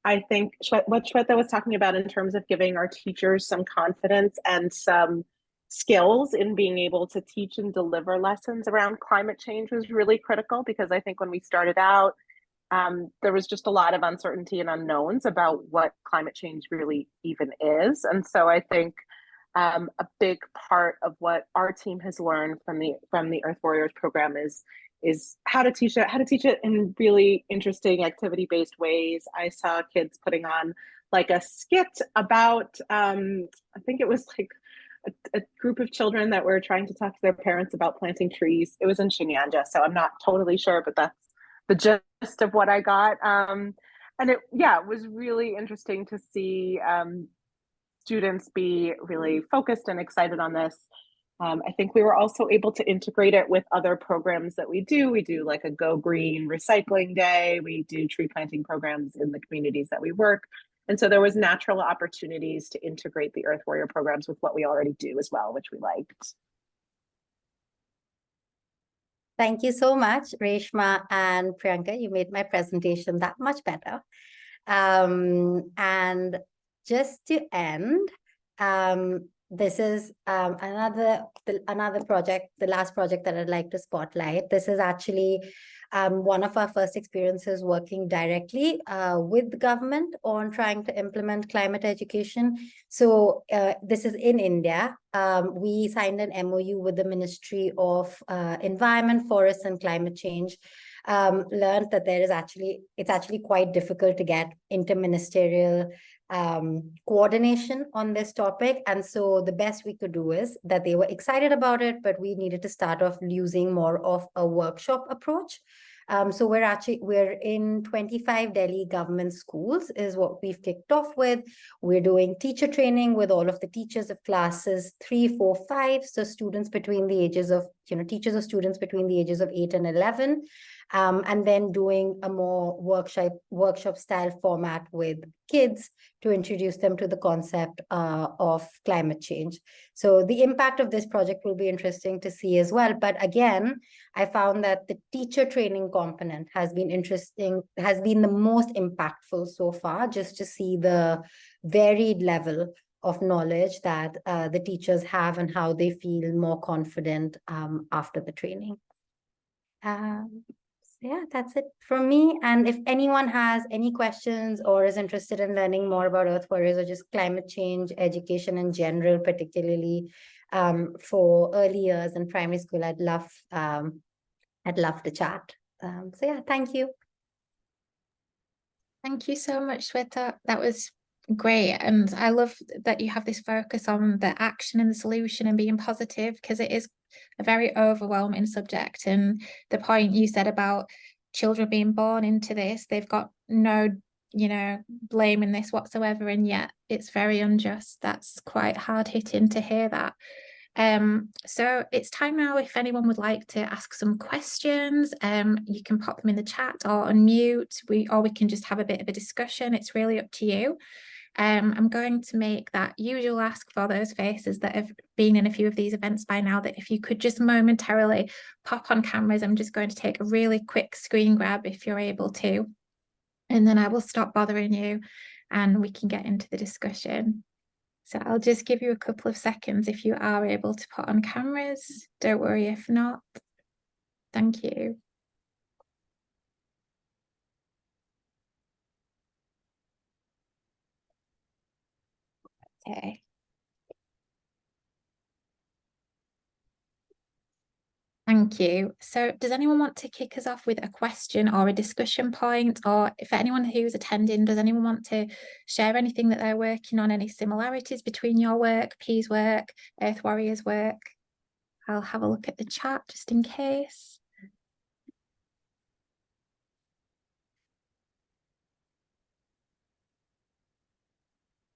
I think what Shweta was talking about in terms of giving our teachers some confidence and some skills in being able to teach and deliver lessons around climate change was really critical, because I think when we started out, there was just a lot of uncertainty and unknowns about what climate change really even is. And so I think a big part of what our team has learned from the Earth Warriors program is how to teach it in really interesting activity-based ways. I saw kids putting on like a skit about, I think it was like a group of children that were trying to talk to their parents about planting trees. It was in Chinyanja, so I'm not totally sure, but that's the gist of what I got. And it was really interesting to see students be really focused and excited on this. I think we were also able to integrate it with other programs that we do. We do like a Go Green Recycling Day. We do tree planting programs in the communities that we work. And so there was natural opportunities to integrate the Earth Warrior programs with what we already do as well, which we liked. thank you so much, Reshma and Priyanka. You made my presentation that much better. And just to end, this is another project, the last project that I'd like to spotlight. This is actually one of our first experiences working directly with the government on trying to implement climate education. So this is in India. We signed an MOU with the Ministry of Environment, Forests and Climate Change. Learned that it's actually quite difficult to get interministerial coordination on this topic. And so the best we could do is that they were excited about it, but we needed to start off using more of a workshop approach. So we're in 25 Delhi government schools is what we've kicked off with. We're doing teacher training with all of the teachers of classes 3, 4, 5. So students between the ages of, teachers of students between the ages of 8 and 11. And then doing a more workshop style format with kids to introduce them to the concept of climate change. So the impact of this project will be interesting to see as well. But again, I found that the teacher training component has been the most impactful so far, just to see the varied level of knowledge that the teachers have and how they feel more confident after the training. Yeah, that's it from me. And if anyone has any questions or is interested in learning more about Earth Warriors or just climate change education in general, particularly for early years and primary school, I'd love to chat. So yeah, thank you. Thank you so much, Shweta. That was great. And I love that you have this focus on the action and the solution and being positive, because it is a very overwhelming subject. And the point you said about children being born into this, they've got no, blame in this whatsoever. And yet it's very unjust. That's quite hard hitting to hear that. So it's time now. If anyone would like to ask some questions, you can pop them in the chat or unmute. We can just have a bit of a discussion. It's really up to you. I'm going to make that usual ask for those faces that have been in a few of these events by now, that if you could just momentarily pop on cameras. I'm just going to take a really quick screen grab if you're able to, and then I will stop bothering you and we can get into the discussion. So I'll just give you a couple of seconds if you are able to put on cameras. Don't worry if not. Thank you. Okay. Thank you. So does anyone want to kick us off with a question or a discussion point? Or if anyone who's attending, does anyone want to share anything that they're working on, any similarities between your work, Pea's work, Earth Warriors work? I'll have a look at the chat just in case.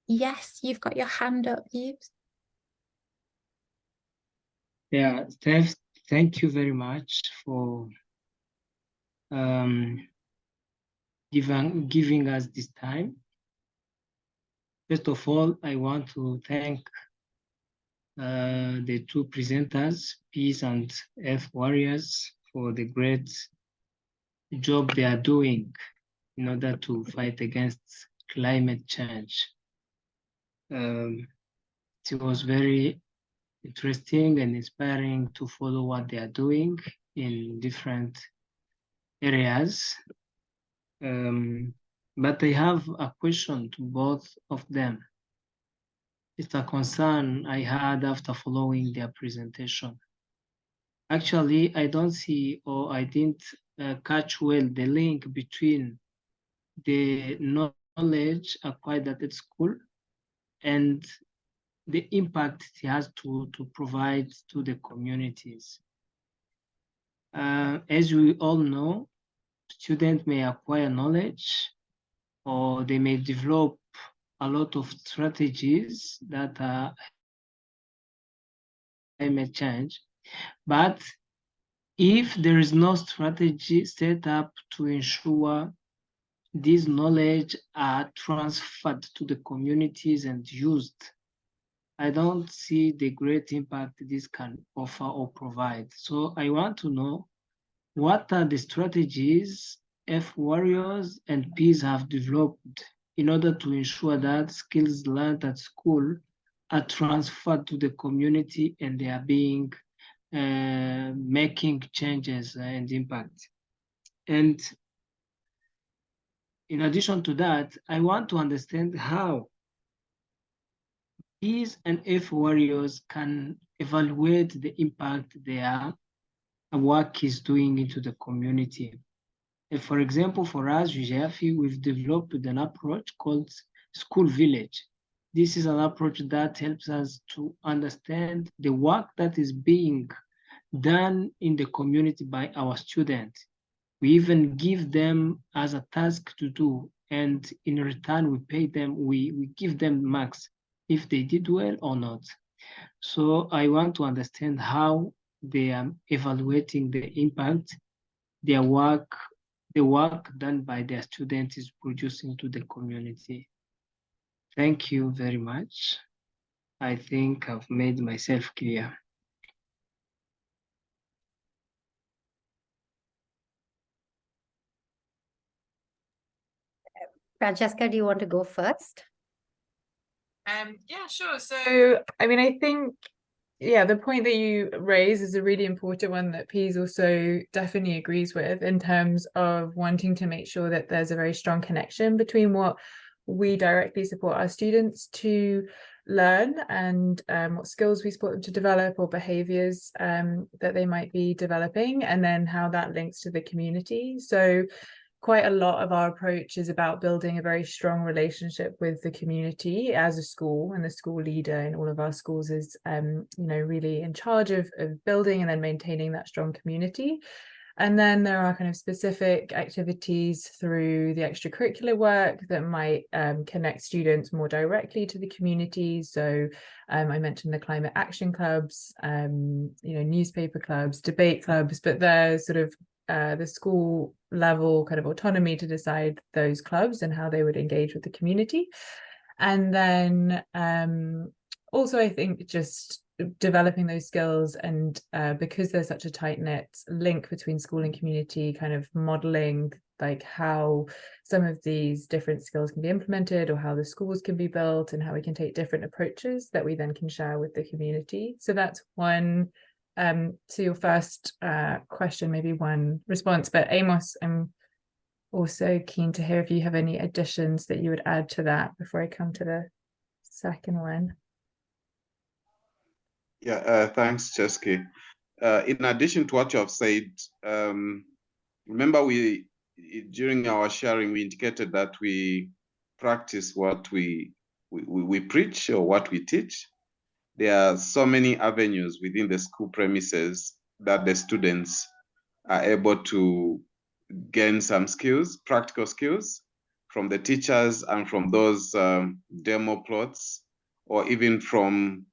Yes, you've got your hand up, Yves. Yeah, Steph, thank you very much for giving us this time. First of all, I want to thank the two presenters, Pea's and Earth Warriors, for the great job they are doing in order to fight against climate change. It was very interesting and inspiring to follow what they are doing in different areas. But I have a question to both of them. It's a concern I had after following their presentation. Actually, I don't see, or I didn't catch well the link between the knowledge acquired at school and the impact it has to provide to the communities. As we all know, students may acquire knowledge, or they may develop a lot of strategies that are climate change. But if there is no strategy set up to ensure this knowledge are transferred to the communities and used, I don't see the great impact this can offer or provide. So I want to know, what are the strategies Earth Warriors and Pea's have developed in order to ensure that skills learned at school are transferred to the community and they are being making changes and impact. And in addition to that, I want to understand how Pea's and Earth Warriors can evaluate the impact their work is doing into the community. For example, for us, UGF, we've developed an approach called School Village. This is an approach that helps us to understand the work that is being done in the community by our students. We even give them as a task to do, and in return, we pay them, we give them marks if they did well or not. So I want to understand how they are evaluating the impact the work done by their students is producing to the community. Thank you very much. I think I've made myself clear. Francesca, do you want to go first? Yeah, sure. So, I mean, I think, yeah, the point that you raise is a really important one that Pea's also definitely agrees with, in terms of wanting to make sure that there's a very strong connection between what we directly support our students to learn and what skills we support them to develop or behaviors that they might be developing, and then how that links to the community. So quite a lot of our approach is about building a very strong relationship with the community as a school, and the school leader in all of our schools is really in charge of building and then maintaining that strong community. And then there are kind of specific activities through the extracurricular work that might connect students more directly to the community. So I mentioned the climate action clubs, newspaper clubs, debate clubs, but there's sort of the school level kind of autonomy to decide those clubs and how they would engage with the community. And then also, I think just developing those skills, and because there's such a tight-knit link between school and community, kind of modeling like how some of these different skills can be implemented, or how the schools can be built, and how we can take different approaches that we then can share with the community. So that's one to your first question, maybe one response. But Amos, I'm also keen to hear if you have any additions that you would add to that before I come to the second one. Yeah, thanks, Chesky. In addition to what you have said, remember during our sharing, we indicated that we practice what we preach or what we teach. There are so many avenues within the school premises that the students are able to gain some skills, practical skills, from the teachers and from those demo plots, or even from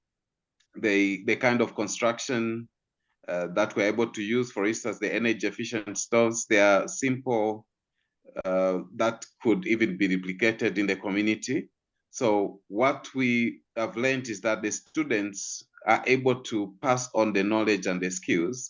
the kind of construction that we're able to use. For instance, the energy efficient stoves, they are simple, that could even be replicated in the community. So what we have learned is that the students are able to pass on the knowledge and the skills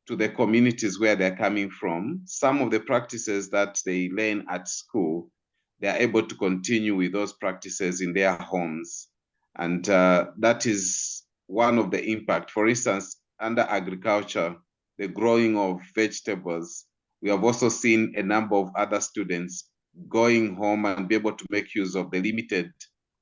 to the communities where they're coming from. Some of the practices that they learn at school, they are able to continue with those practices in their homes. And that is one of the impact. For instance, under agriculture, the growing of vegetables, we have also seen a number of other students going home and be able to make use of the limited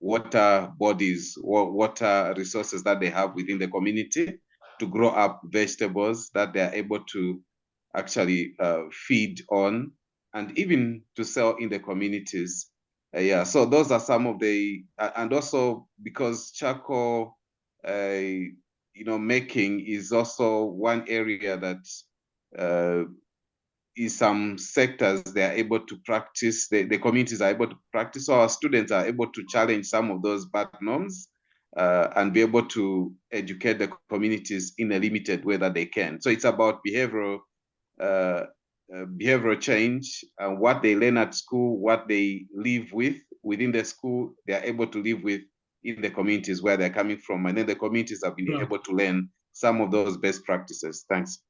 water bodies or water resources that they have within the community to grow up vegetables that they are able to actually feed on, and even to sell in the communities. Yeah, so those are some of the, and also because charcoal, making is also one area that in some sectors they are able to practice, the communities are able to practice, so our students are able to challenge some of those bad norms and be able to educate the communities in a limited way that they can. So it's about behavioral change, and what they learn at school, what they live with within the school, they are able to live with in the communities where they're coming from, and then the communities have been able to learn some of those best practices. Thanks.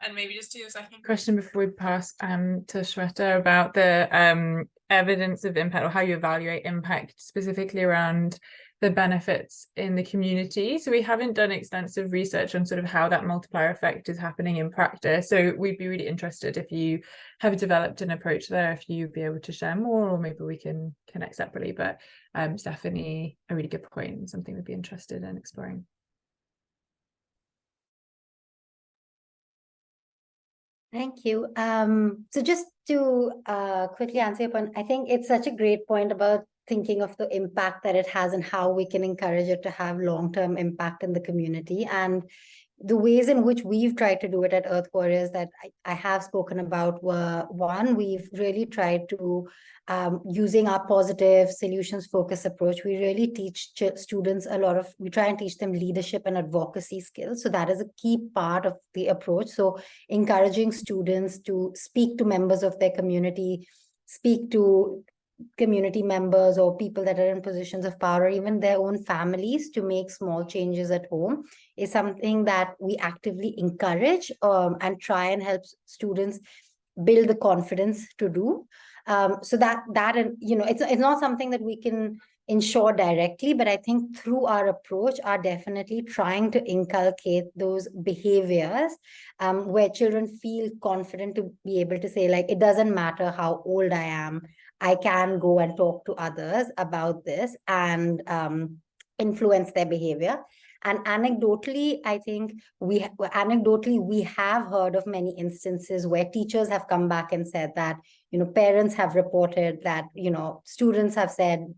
And maybe just to your second question before we pass to Shweta about the evidence of impact, or how you evaluate impact specifically around the benefits in the community. So we haven't done extensive research on sort of how that multiplier effect is happening in practice. So we'd be really interested if you have developed an approach there, if you'd be able to share more, or maybe we can connect separately. But Stephanie, a really good point, and something we'd be interested in exploring. Thank you. So just to quickly answer your point, I think it's such a great point about thinking of the impact that it has and how we can encourage it to have long-term impact in the community. And the ways in which we've tried to do it at Earth Warriors that I have spoken about were, one, we've really tried to, using our positive solutions focused approach, we really teach students we try and teach them leadership and advocacy skills. So that is a key part of the approach. So encouraging students to speak to members of their community, speak to community members or people that are in positions of power, or even their own families, to make small changes at home is something that we actively encourage and try and help students build the confidence to do. So that it's not something that we can ensure directly, but I think through our approach are definitely trying to inculcate those behaviors where children feel confident to be able to say, like, it doesn't matter how old I am, I can go and talk to others about this and influence their behavior. And anecdotally, I think we have heard of many instances where teachers have come back and said that, parents have reported that, students have said,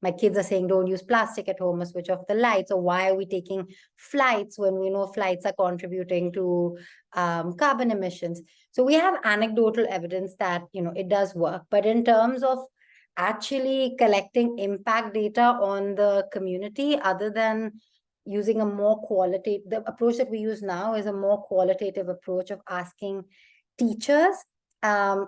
my kids are saying, don't use plastic at home or switch off the lights, or why are we taking flights when we know flights are contributing to carbon emissions. So we have anecdotal evidence that, it does work. But in terms of actually collecting impact data on the community, other than using a more qualitative, the approach that we use now is a more qualitative approach of asking teachers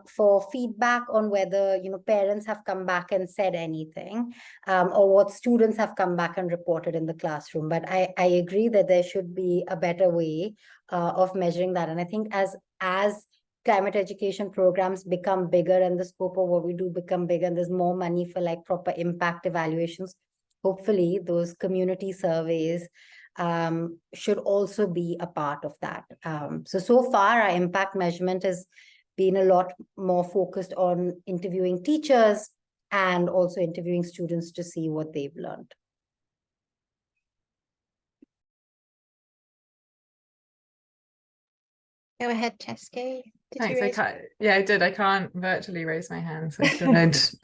for feedback on whether, parents have come back and said anything, or what students have come back and reported in the classroom. But I agree that there should be a better way of measuring that. And I think as climate education programs become bigger and the scope of what we do become bigger, and there's more money for like proper impact evaluations, hopefully those community surveys should also be a part of that. So far our impact measurement has been a lot more focused on interviewing teachers and also interviewing students to see what they've learned. Go ahead, Chesky. Thanks. I did. I can't virtually raise my hand, so I thought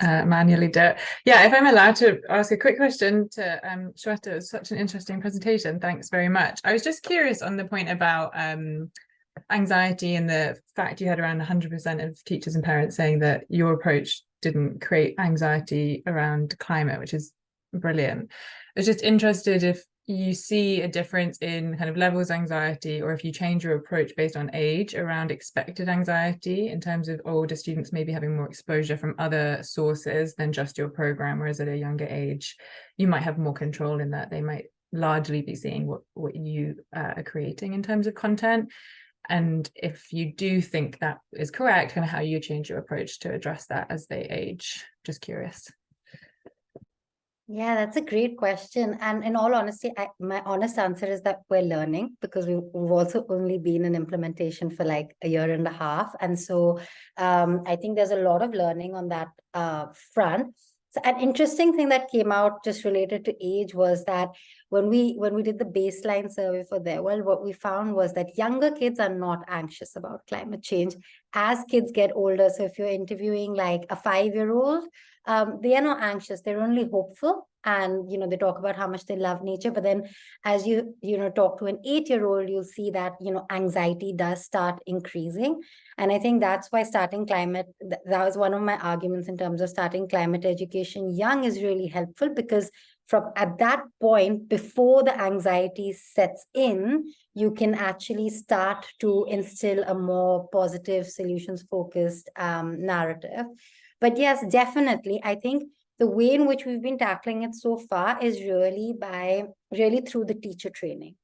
I'd manually do it. Yeah, if I'm allowed to ask a quick question to Shweta, it was such an interesting presentation. Thanks very much. I was just curious on the point about anxiety and the fact you had around 100% of teachers and parents saying that your approach didn't create anxiety around climate, which is brilliant. I was just interested if you see a difference in kind of levels of anxiety, or if you change your approach based on age around expected anxiety, in terms of older students maybe having more exposure from other sources than just your program, whereas at a younger age you might have more control in that they might largely be seeing what you are creating in terms of content. And if you do think that is correct, kind of how you change your approach to address that as they age. Just curious. Yeah, that's a great question. And in all honesty, my honest answer is that we're learning, because we've also only been in implementation for like a year and a half. And so I think there's a lot of learning on that front. So an interesting thing that came out just related to age was that when we did the baseline survey for Their World, what we found was that younger kids are not anxious about climate change as kids get older. So if you're interviewing like a 5-year-old, they are not anxious, they're only hopeful. And, they talk about how much they love nature. But then as you talk to an 8-year-old, you'll see that, anxiety does start increasing. And I think that's why starting climate, that was one of my arguments in terms of starting climate education young is really helpful, because from at that point, before the anxiety sets in, you can actually start to instill a more positive, solutions-focused narrative. But yes, definitely, I think the way in which we've been tackling it so far is really through the teacher training.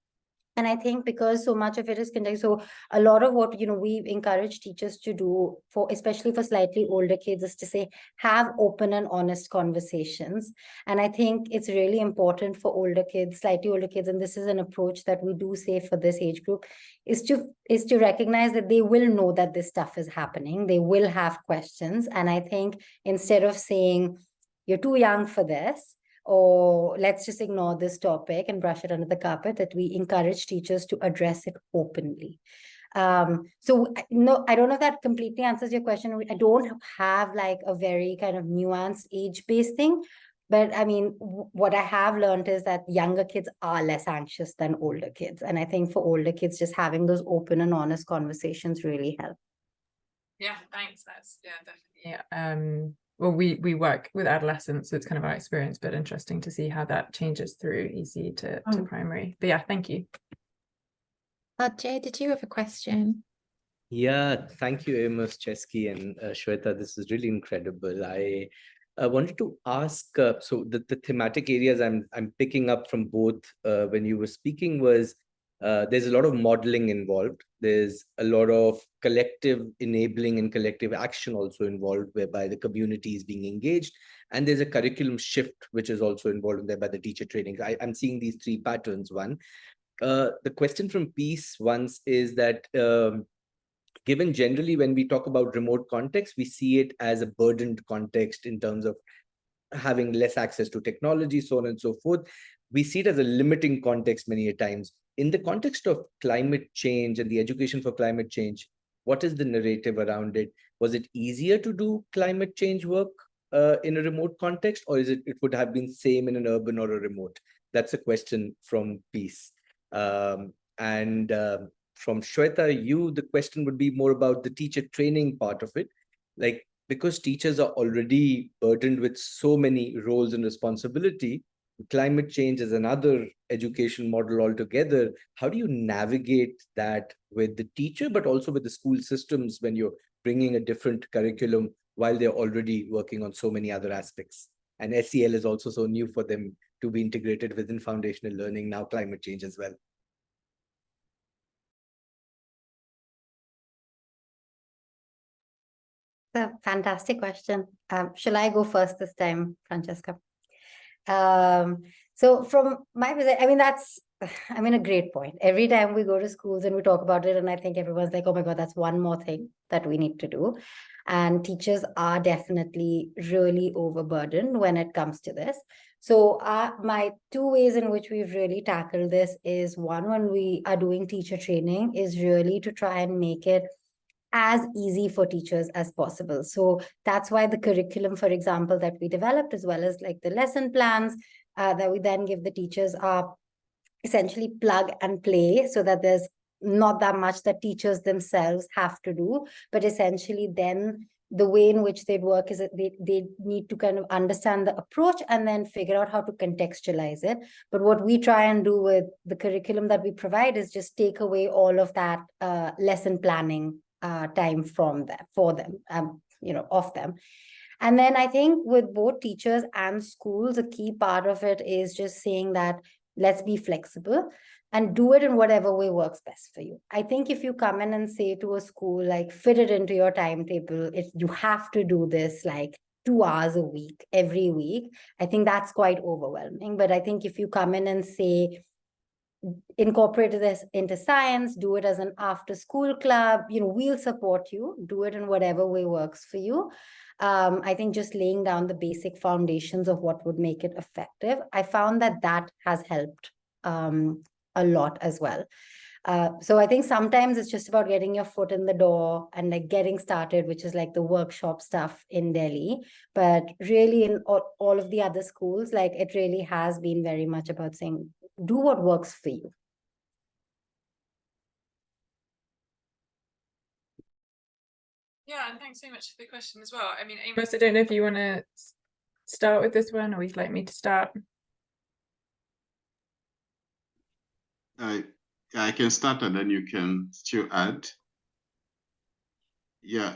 And I think because so much of it is conducted, so a lot of what, we encourage teachers to do, especially for slightly older kids, is to say, have open and honest conversations. And I think it's really important for older kids, slightly older kids, and this is an approach that we do say for this age group, is to recognize that they will know that this stuff is happening. They will have questions. And I think instead of saying, you're too young for this, or let's just ignore this topic and brush it under the carpet, that we encourage teachers to address it openly. So no, I don't know if that completely answers your question. I don't have like a very kind of nuanced age-based thing, but I mean, what I have learned is that younger kids are less anxious than older kids. And I think for older kids, just having those open and honest conversations really help. Yeah, thanks. That's definitely. Well, we work with adolescents, so it's kind of our experience, but interesting to see how that changes through EC to primary. But yeah, thank you. Jay, did you have a question? Yeah, thank you, Amos, Chesky, and Shweta. This is really incredible. I wanted to ask, so the thematic areas I'm picking up from both when you were speaking was there's a lot of modeling involved. There's a lot of collective enabling and collective action also involved, whereby the community is being engaged. And there's a curriculum shift, which is also involved in there by the teacher training. I'm seeing these three patterns. One, the question from Peace once is that, given generally when we talk about remote context, we see it as a burdened context in terms of having less access to technology, so on and so forth. We see it as a limiting context many a times. In the context of climate change and the education for climate change, what is the narrative around it? Was it easier to do climate change work in a remote context, or is it would have been same in an urban or a remote? That's a question from Peace. From Shweta, the question would be more about the teacher training part of it. Like, because teachers are already burdened with so many roles and responsibility, climate change is another education model altogether. How do you navigate that with the teacher, but also with the school systems when you're bringing a different curriculum while they're already working on so many other aspects? And SEL is also so new for them to be integrated within foundational learning, now climate change as well. A fantastic question. Shall I go first this time, Francesca? So from my perspective, that's a great point. Every time we go to schools and we talk about it, and I think everyone's like, oh my God, that's one more thing that we need to do. And teachers are definitely really overburdened when it comes to this. So my two ways in which we've really tackled this is, one, when we are doing teacher training, is really to try and make it as easy for teachers as possible. So that's why the curriculum, for example, that we developed, as well as like the lesson plans that we then give the teachers, are essentially plug and play, so that there's not that much that teachers themselves have to do, but essentially then the way in which they'd work is that they need to kind of understand the approach and then figure out how to contextualize it. But what we try and do with the curriculum that we provide is just take away all of that lesson planning time from them, for them, of them. And then I think with both teachers and schools, a key part of it is just saying that let's be flexible and do it in whatever way works best for you. I think if you come in and say to a school, like, fit it into your timetable, if you have to do this like 2 hours a week, every week, I think that's quite overwhelming. But I think if you come in and say, incorporate this into science, do it as an after school club, we'll support you, do it in whatever way works for you. I think just laying down the basic foundations of what would make it effective, I found that has helped a lot as well. So I think sometimes it's just about getting your foot in the door and like getting started, which is like the workshop stuff in Delhi. But really in all of the other schools, like, it really has been very much about saying, do what works for you. Yeah, and thanks so much for the question as well. Amos, I don't know if you want to start with this one, or you'd like me to start. I can start and then you can still add. Yeah.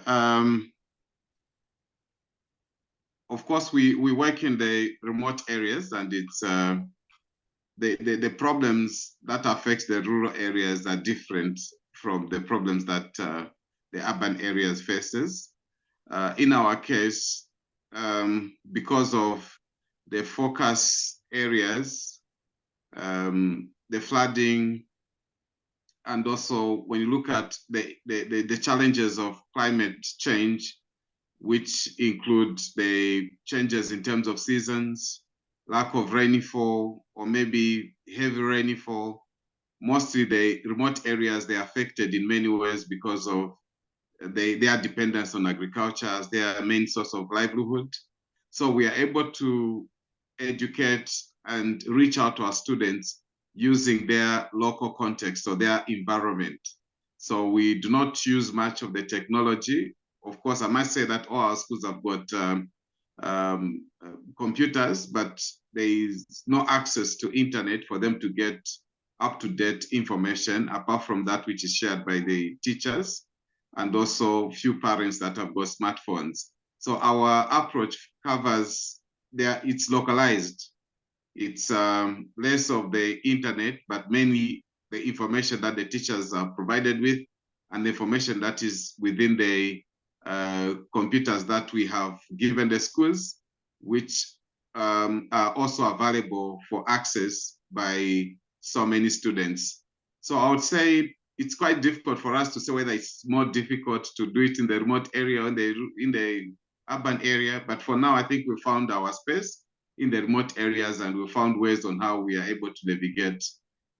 Of course, we work in the remote areas, and it's the problems that affect the rural areas are different from the problems that the urban areas faces. In our case, because of the focus areas, the flooding, and also when you look at the challenges of climate change, which include the changes in terms of seasons, lack of rainfall, or maybe heavy rainfall, mostly the remote areas, they're affected in many ways because of their dependence on agriculture as their main source of livelihood. So we are able to educate and reach out to our students using their local context or their environment. So we do not use much of the technology. Of course, I must say that all our schools have got computers, but there is no access to internet for them to get up-to-date information, apart from that which is shared by the teachers, and also few parents that have got smartphones. So our approach covers it's localized. It's less of the internet, but mainly the information that the teachers are provided with and the information that is within the computers that we have given the schools, which are also available for access by so many students. So I would say it's quite difficult for us to say whether it's more difficult to do it in the remote area or in the urban area. But for now, I think we found our space in the remote areas, and we found ways on how we are able to navigate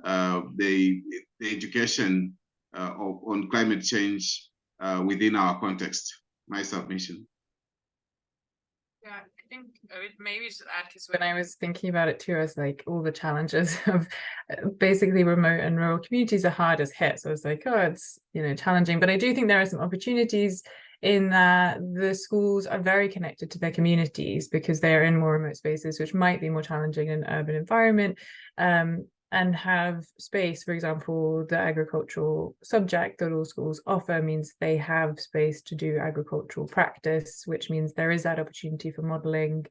the education on climate change within our context. My submission. Yeah, I think I would maybe just add, because when I was thinking about it too, I was like, all the challenges of basically remote and rural communities are hardest hit. So I was like, oh, it's, you know, challenging. But I do think there are some opportunities in that the schools are very connected to their communities because they are in more remote spaces, which might be more challenging in an urban environment. And have space. For example, the agricultural subject that all schools offer means they have space to do agricultural practice, which means there is that opportunity for modeling,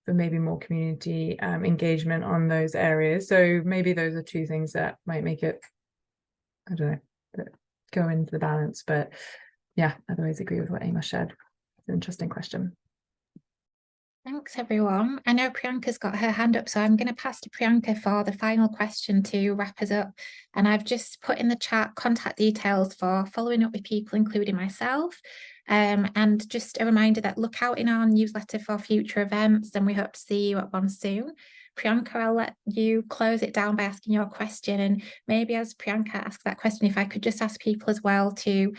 for maybe more community engagement on those areas. So maybe those are two things that might make it, I don't know, go into the balance. But yeah, otherwise agree with what Amos said. It's an interesting question. Thanks, everyone. I know Priyanka's got her hand up, so I'm going to pass to Priyanka for the final question to wrap us up. And I've just put in the chat contact details for following up with people, including myself. And just a reminder that look out in our newsletter for future events, and we hope to see you at one soon. Priyanka, I'll let you close it down by asking your question. And maybe as Priyanka asks that question, if I could just ask people as well to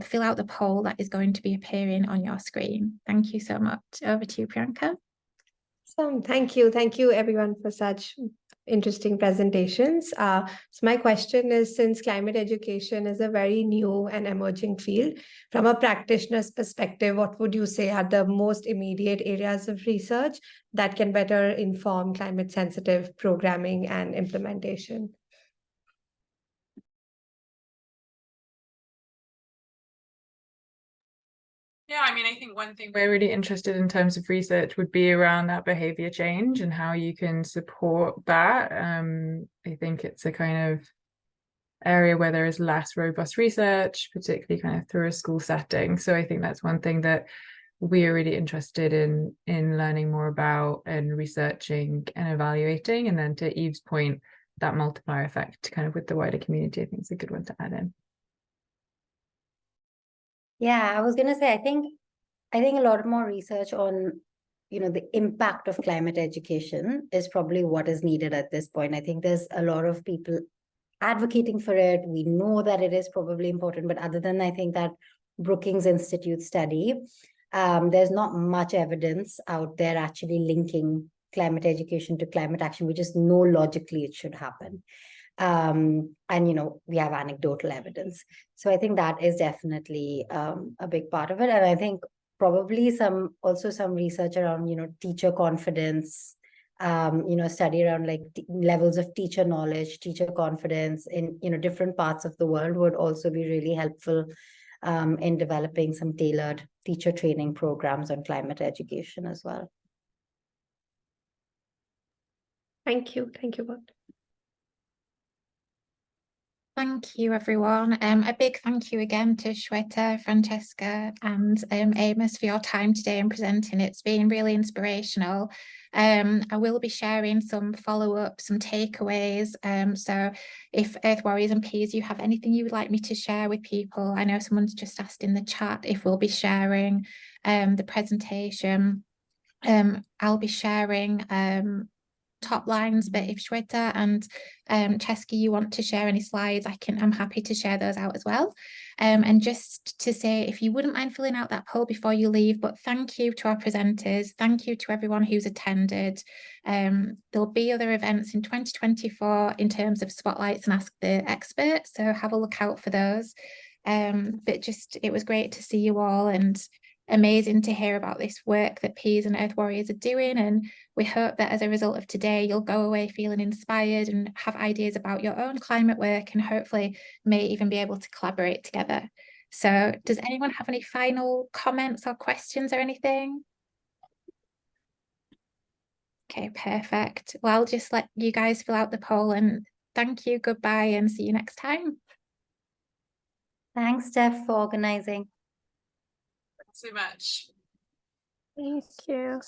fill out the poll that is going to be appearing on your screen. Thank you so much. Over to you, Priyanka. So thank you everyone for such interesting presentations. So my question is, since climate education is a very new and emerging field, from a practitioner's perspective, what would you say are the most immediate areas of research that can better inform climate sensitive programming and implementation? Yeah, I mean, I think one thing we're really interested in terms of research would be around that behavior change and how you can support that. I think it's a kind of area where there is less robust research, particularly kind of through a school setting. So I think that's one thing that we are really interested in learning more about and researching and evaluating. And then to Eve's point, that multiplier effect kind of with the wider community, I think is a good one to add in. Yeah, I was gonna say, I think a lot more research on, you know, the impact of climate education is probably what is needed at this point. I think there's a lot of people advocating for it. We know that it is probably important, but other than, I think, that Brookings Institute study, there's not much evidence out there actually linking climate education to climate action. We just know logically it should happen. And, you know, we have anecdotal evidence. So I think that is definitely a big part of it. And I think probably some research around, you know, teacher confidence, you know, study around like levels of teacher knowledge, teacher confidence in, you know, different parts of the world would also be really helpful in developing some tailored teacher training programs on climate education as well. Thank you both. Thank you, everyone. A big thank you again to Shweta, Francesca, and Amos for your time today and presenting. It's been really inspirational. I will be sharing some follow-up, some takeaways. So if Earth Warriors and Peas, you have anything you would like me to share with people, I know someone's just asked in the chat if we'll be sharing the presentation. I'll be sharing top lines, but if Shweta and Chesky, you want to share any slides, I'm happy to share those out as well. And just to say, if you wouldn't mind filling out that poll before you leave, but thank you to our presenters, thank you to everyone who's attended. There'll be other events in 2024 in terms of spotlights and Ask the Expert, so have a look out for those. But just, it was great to see you all and amazing to hear about this work that Peas and Earth Warriors are doing, and we hope that as a result of today you'll go away feeling inspired and have ideas about your own climate work, and hopefully may even be able to collaborate together. So does anyone have any final comments or questions or anything? Okay, perfect. Well, I'll just let you guys fill out the poll, and Thank you, goodbye, and see you next time. Thanks, Steph, for organizing. Thanks so much. Thank you.